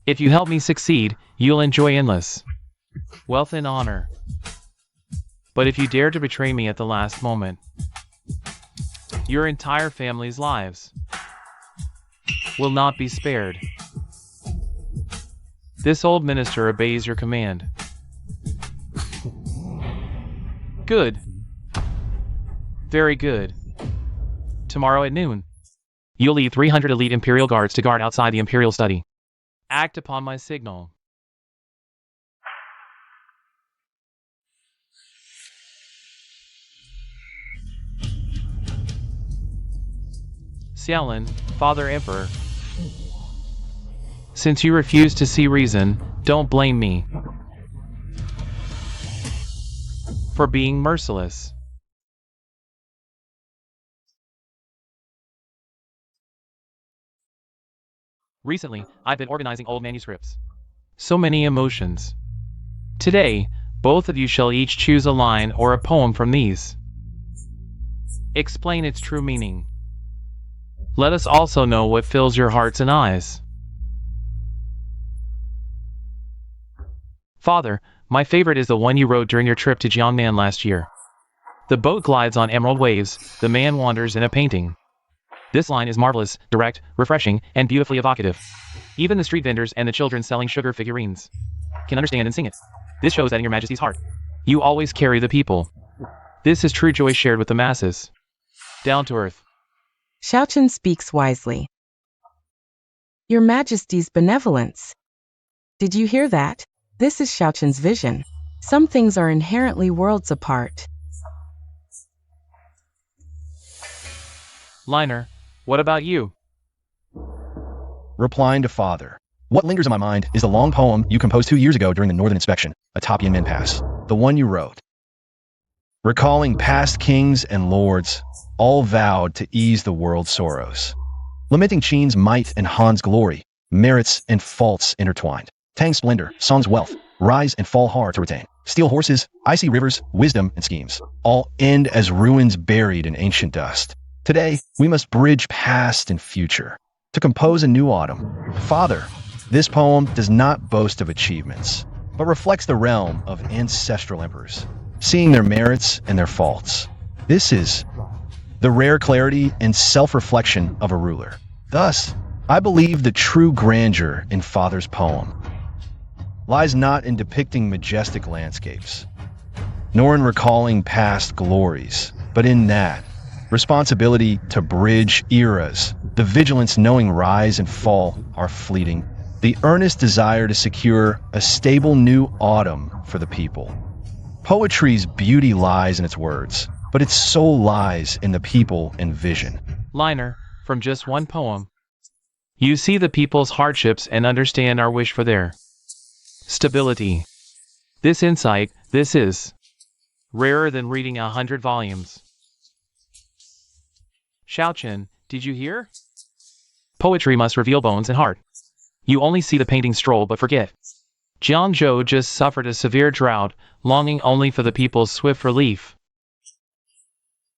If you help me succeed, you'll enjoy endless wealth and honor. But if you dare to betray me at the last moment, your entire family's lives will not be spared. This old minister obeys your command. Good. Very good. Tomorrow at noon, you'll lead 300 elite Imperial guards to guard outside the Imperial study. Act upon my signal. Xiaolin, Father Emperor. Since you refuse to see reason, don't blame me for being merciless. Recently, I've been organizing old manuscripts. So many emotions. Today, both of you shall each choose a line or a poem from these. Explain its true meaning. Let us also know what fills your hearts and eyes. Father, my favorite is the one you wrote during your trip to Jiangnan last year. The boat glides on emerald waves, the man wanders in a painting. This line is marvelous, direct, refreshing, and beautifully evocative. Even the street vendors and the children selling sugar figurines can understand and sing it. This shows that in your Majesty's heart, you always carry the people. This is true joy shared with the masses. Down to earth. Xiaochen speaks wisely. Your Majesty's benevolence. Did you hear that? This is Xiaochen's vision. Some things are inherently worlds apart. Liner, what about you? Replying to Father. What lingers in my mind is the long poem you composed 2 years ago during the Northern Inspection, atop Yanmen Pass. The one you wrote. Recalling past kings and lords, all vowed to ease the world's sorrows. Lamenting Qin's might and Han's glory, merits and faults intertwined. Tang's splendor, Song's wealth, rise and fall hard to retain. Steel horses, icy rivers, wisdom and schemes, all end as ruins buried in ancient dust. Today, we must bridge past and future to compose a new autumn. Father, this poem does not boast of achievements, but reflects the realm of ancestral emperors, seeing their merits and their faults. This is the rare clarity and self-reflection of a ruler. Thus, I believe the true grandeur in Father's poem lies not in depicting majestic landscapes, nor in recalling past glories, but in that responsibility to bridge eras, the vigilance knowing rise and fall are fleeting, the earnest desire to secure a stable new autumn for the people. Poetry's beauty lies in its words, but its soul lies in the people and vision. Liner, from just one poem, you see the people's hardships and understand our wish for their stability. This insight, this is rarer than reading 100 volumes. Xiaochen, did you hear? Poetry must reveal bones and heart. You only see the painting stroll but forget. Jiangzhou just suffered a severe drought, longing only for the people's swift relief.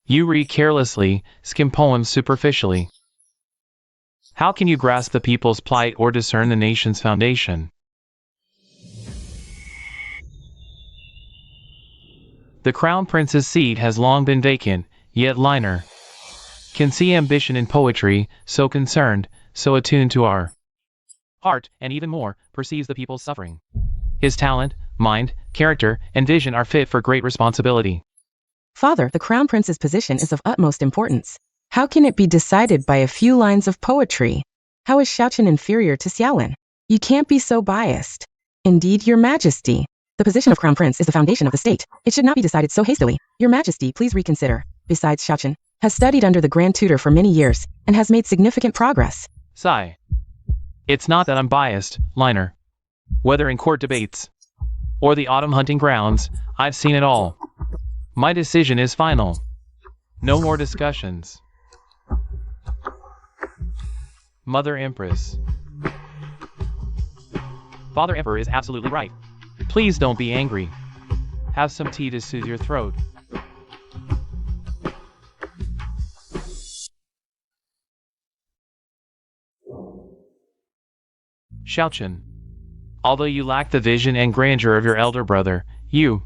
You read carelessly, skim poems superficially. How can you grasp the people's plight or discern the nation's foundation? The Crown Prince's seat has long been vacant, yet Liner can see ambition in poetry, so concerned, so attuned to our heart, and even more, perceives the people's suffering. His talent, mind, character, and vision are fit for great responsibility. Father, the Crown Prince's position is of utmost importance. How can it be decided by a few lines of poetry? How is Xiaochen inferior to Xiaolin? You can't be so biased. Indeed, Your Majesty, the position of Crown Prince is the foundation of the state. It should not be decided so hastily. Your Majesty, please reconsider. Besides, Xiaochen has studied under the Grand Tutor for many years and has made significant progress. Sigh. It's not that I'm biased, Liner. Whether in court debates or the autumn hunting grounds, I've seen it all. My decision is final. No more discussions. Mother Empress. Father Emperor is absolutely right. Please don't be angry. Have some tea to soothe your throat. Xiaochen. Although you lack the vision and grandeur of your elder brother, you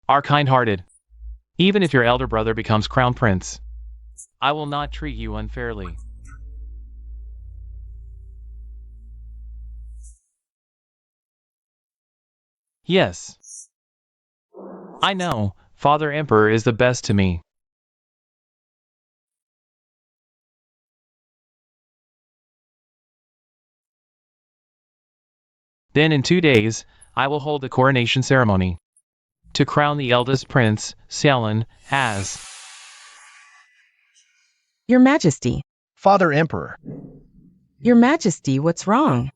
are kind-hearted. Even if your elder brother becomes Crown Prince, I will not treat you unfairly. Yes. I know, Father Emperor is the best to me. Then in 2 days, I will hold the coronation ceremony to crown the eldest prince, Xiaolin, as Your Majesty. Father Emperor. Your Majesty, what's wrong?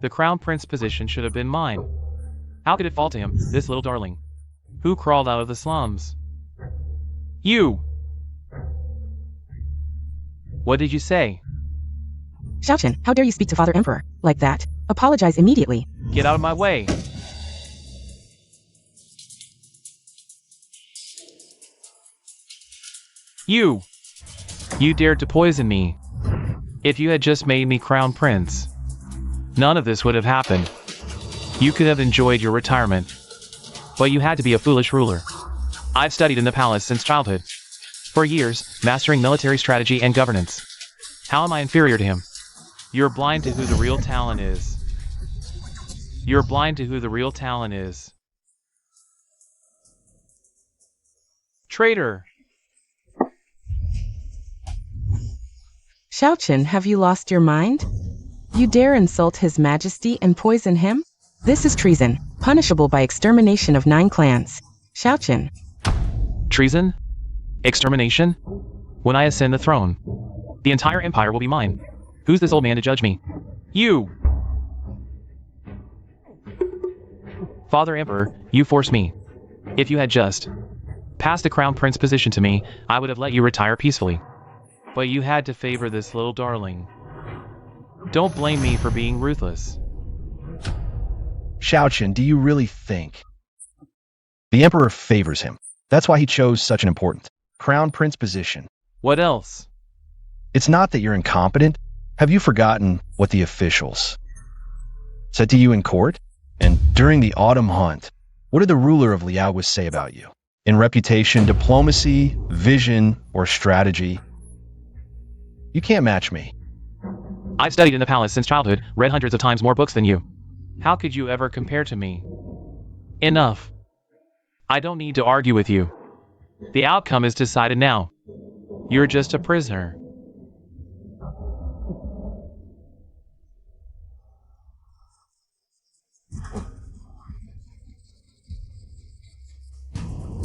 the crown prince position should have been mine. How could it fall to him, this little darling, who crawled out of the slums? You! What did you say? Xiaochen, how dare you speak to Father Emperor like that? Apologize immediately. Get out of my way! You! You dared to poison me. If you had just made me crown prince, none of this would have happened. You could have enjoyed your retirement. But you had to be a foolish ruler. I've studied in the palace since childhood. For years, mastering military strategy and governance. How am I inferior to him? You're blind to who the real talent is. You're blind to who the real talent is. Traitor! Xiaochen, have you lost your mind? You dare insult His Majesty and poison him? This is treason, punishable by extermination of 9 clans. Xiaochen. Treason? Extermination? When I ascend the throne, the entire empire will be mine. Who's this old man to judge me? You! Father Emperor, you forced me. If you had just passed the crown prince position to me, I would have let you retire peacefully. But you had to favor this little darling. Don't blame me for being ruthless. Xiaochen, do you really think? The Emperor favors him. That's why he chose such an important crown prince position. What else? It's not that you're incompetent. Have you forgotten what the officials said to you in court? And during the autumn hunt, what did the ruler of Liao say about you? In reputation, diplomacy, vision, or strategy? You can't match me. I've studied in the palace since childhood, read hundreds of times more books than you. How could you ever compare to me? Enough. I don't need to argue with you. The outcome is decided now. You're just a prisoner.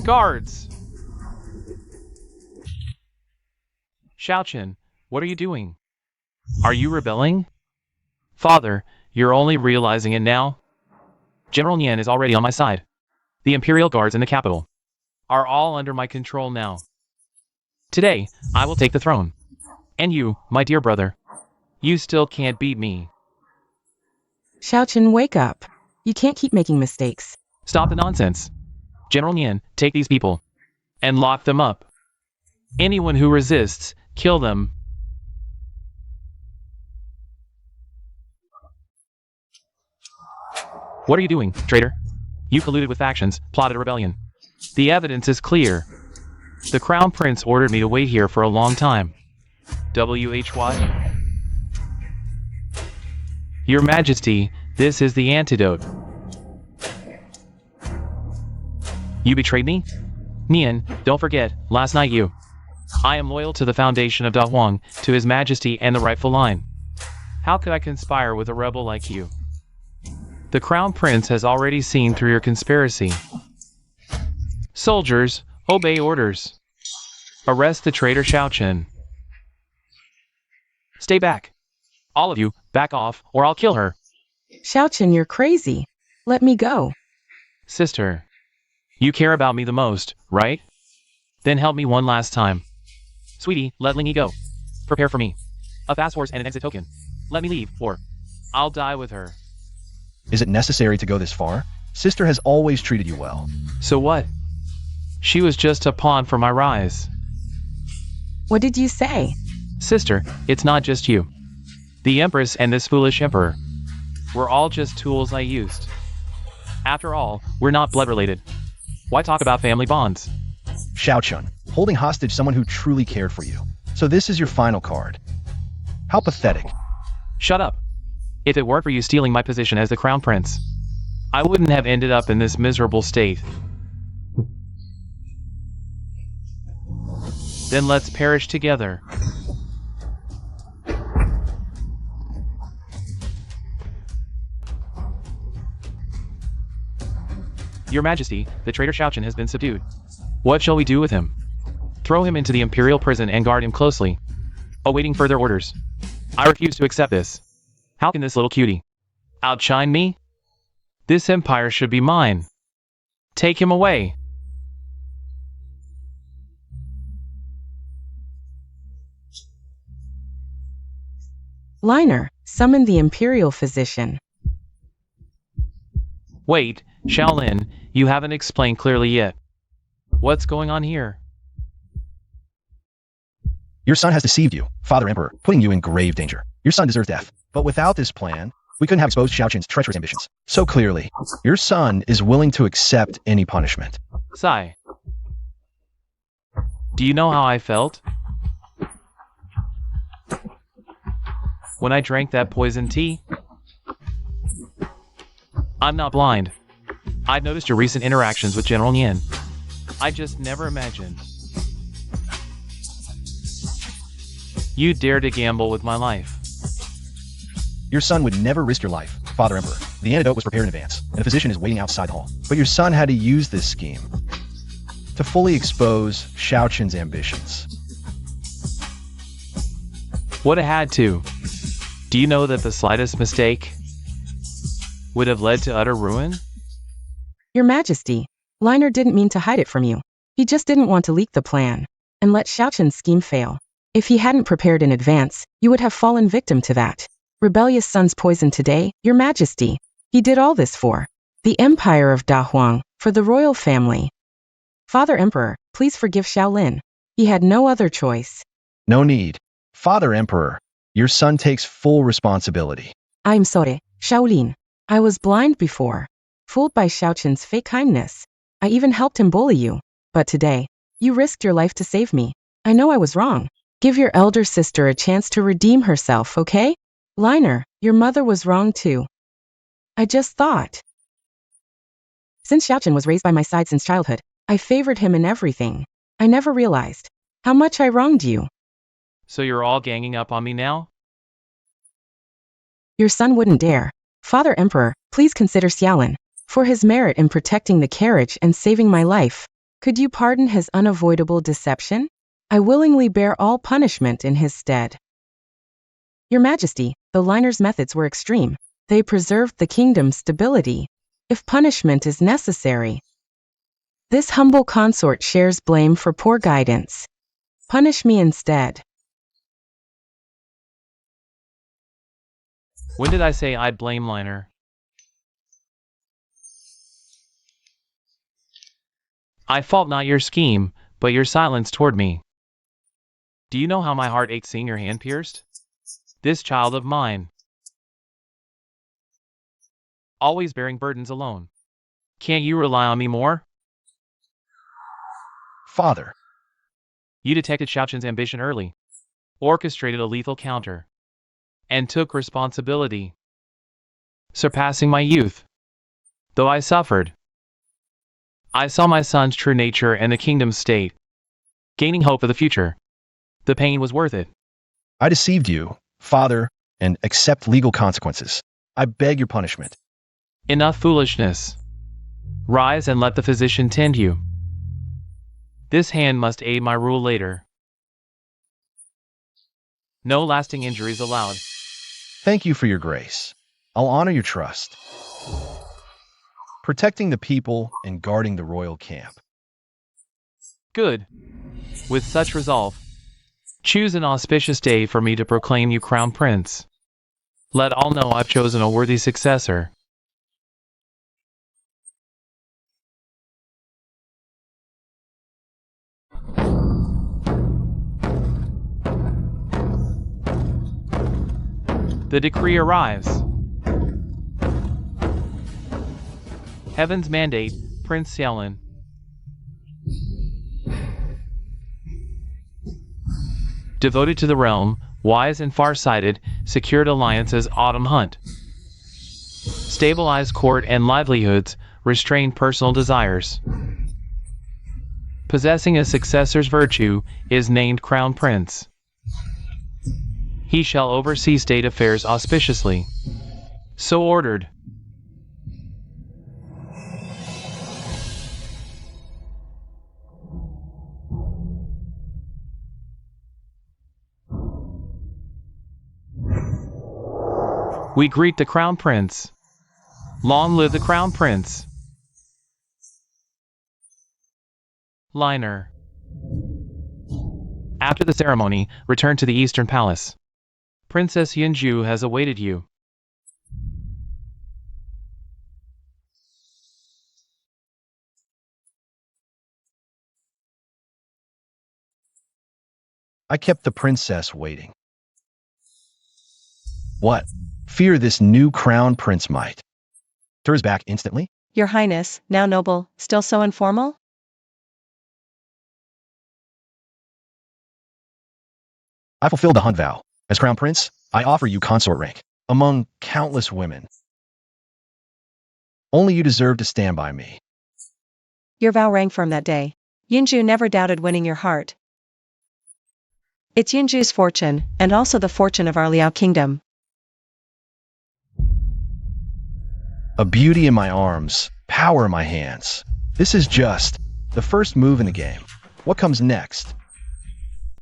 Guards! Xiaochen, what are you doing? Are you rebelling? Father, you're only realizing it now? General Nian is already on my side. The Imperial Guards in the capital are all under my control now. Today, I will take the throne. And you, my dear brother, you still can't beat me. Xiaochen, wake up. You can't keep making mistakes. Stop the nonsense. General Nian, take these people and lock them up. Anyone who resists, kill them. What are you doing, traitor? You colluded with factions, plotted a rebellion. The evidence is clear. The Crown Prince ordered me to wait here for a long time. WHY? Your Majesty, this is the antidote. You betrayed me? Nian, don't forget, last night you. I am loyal to the foundation of Da Huang, to His Majesty and the rightful line. How could I conspire with a rebel like you? The Crown Prince has already seen through your conspiracy. Soldiers, obey orders. Arrest the traitor Xiaochen. Stay back. All of you, back off, or I'll kill her. Xiaochen, you're crazy. Let me go. Sister, you care about me the most, right? Then help me one last time. Sweetie, let Lingy go. Prepare for me. A fast horse and an exit token. Let me leave, or I'll die with her. Is it necessary to go this far? Sister has always treated you well. So what? She was just a pawn for my rise. What did you say? Sister, it's not just you. The Empress and this foolish Emperor. We're all just tools I used. After all, we're not blood related. Why talk about family bonds? Xiaochen, holding hostage someone who truly cared for you. So this is your final card. How pathetic. Shut up. If it weren't for you stealing my position as the Crown Prince, I wouldn't have ended up in this miserable state. Then let's perish together. Your Majesty, the traitor Xiaochen has been subdued. What shall we do with him? Throw him into the imperial prison and guard him closely, awaiting further orders. I refuse to accept this. How can this little cutie outshine me? This empire should be mine. Take him away. Liner, summon the imperial physician. Wait, Shaolin, you haven't explained clearly yet. What's going on here? Your son has deceived you, Father Emperor, putting you in grave danger. Your son deserves death. But without this plan, we couldn't have exposed Xiaochen's treacherous ambitions. So clearly, your son is willing to accept any punishment. Sai. Do you know how I felt when I drank that poison tea? I'm not blind. I'd noticed your recent interactions with General Nian. I just never imagined you'd dare to gamble with my life. Your son would never risk your life, Father Emperor. The antidote was prepared in advance, and a physician is waiting outside the hall. But your son had to use this scheme to fully expose Xiaochen's ambitions. Would have had to. Do you know that the slightest mistake would have led to utter ruin? Your Majesty, Liner didn't mean to hide it from you. He just didn't want to leak the plan and let Xiaochen's scheme fail. If he hadn't prepared in advance, you would have fallen victim to that rebellious son's poison today, Your Majesty. He did all this for the Empire of Da Huang, for the royal family. Father Emperor, please forgive Shaolin. He had no other choice. No need. Father Emperor, your son takes full responsibility. I'm sorry, Shaolin. I was blind before, fooled by Xiaochen's fake kindness. I even helped him bully you. But today, you risked your life to save me. I know I was wrong. Give your elder sister a chance to redeem herself, okay? Liner, your mother was wrong too. I just thought. Since Xiaochen was raised by my side since childhood, I favored him in everything. I never realized how much I wronged you. So you're all ganging up on me now? Your son wouldn't dare. Father Emperor, please consider Xiaolin for his merit in protecting the carriage and saving my life. Could you pardon his unavoidable deception? I willingly bear all punishment in his stead. Your Majesty, the Liner's methods were extreme. They preserved the kingdom's stability. If punishment is necessary, this humble consort shares blame for poor guidance. Punish me instead. When did I say I'd blame Liner? I fault not your scheme, but your silence toward me. Do you know how my heart ached seeing your hand pierced? This child of mine, always bearing burdens alone. Can't you rely on me more? Father, You detected Xiaochen's ambition early, orchestrated a lethal counter, and took responsibility, surpassing my youth. Though I suffered, I saw my son's true nature and the kingdom's state, gaining hope for the future. The pain was worth it. I deceived you, Father, and accept legal consequences. I beg your punishment. Enough foolishness. Rise and let the physician tend you. This hand must aid my rule later. No lasting injuries allowed. Thank you for your grace. I'll honor your trust. Protecting the people and guarding the royal camp. Good. With such resolve, choose an auspicious day for me to proclaim you crown prince. Let all know I've chosen a worthy successor. The decree arrives. Heaven's mandate, Prince Xiaolin. Devoted to the realm, wise and far-sighted, secured alliances autumn hunt. stabilize court and livelihoods, restrain personal desires. Possessing a successor's virtue, is named Crown Prince. He shall oversee state affairs auspiciously. So ordered. We greet the Crown Prince. Long live the Crown Prince. Liner. After the ceremony, return to the Eastern Palace. Princess Yunju has awaited you. I kept the princess waiting. What? Fear this new crown prince might. Turns back instantly? Your Highness, now noble, still so informal? I fulfilled the hunt vow. As crown prince, I offer you consort rank, among countless women. Only you deserve to stand by me. Your vow rang firm that day. Yunju never doubted winning your heart. It's Yunju's fortune, and also the fortune of our Liao kingdom. A beauty in my arms, power in my hands. This is just the first move in the game. What comes next?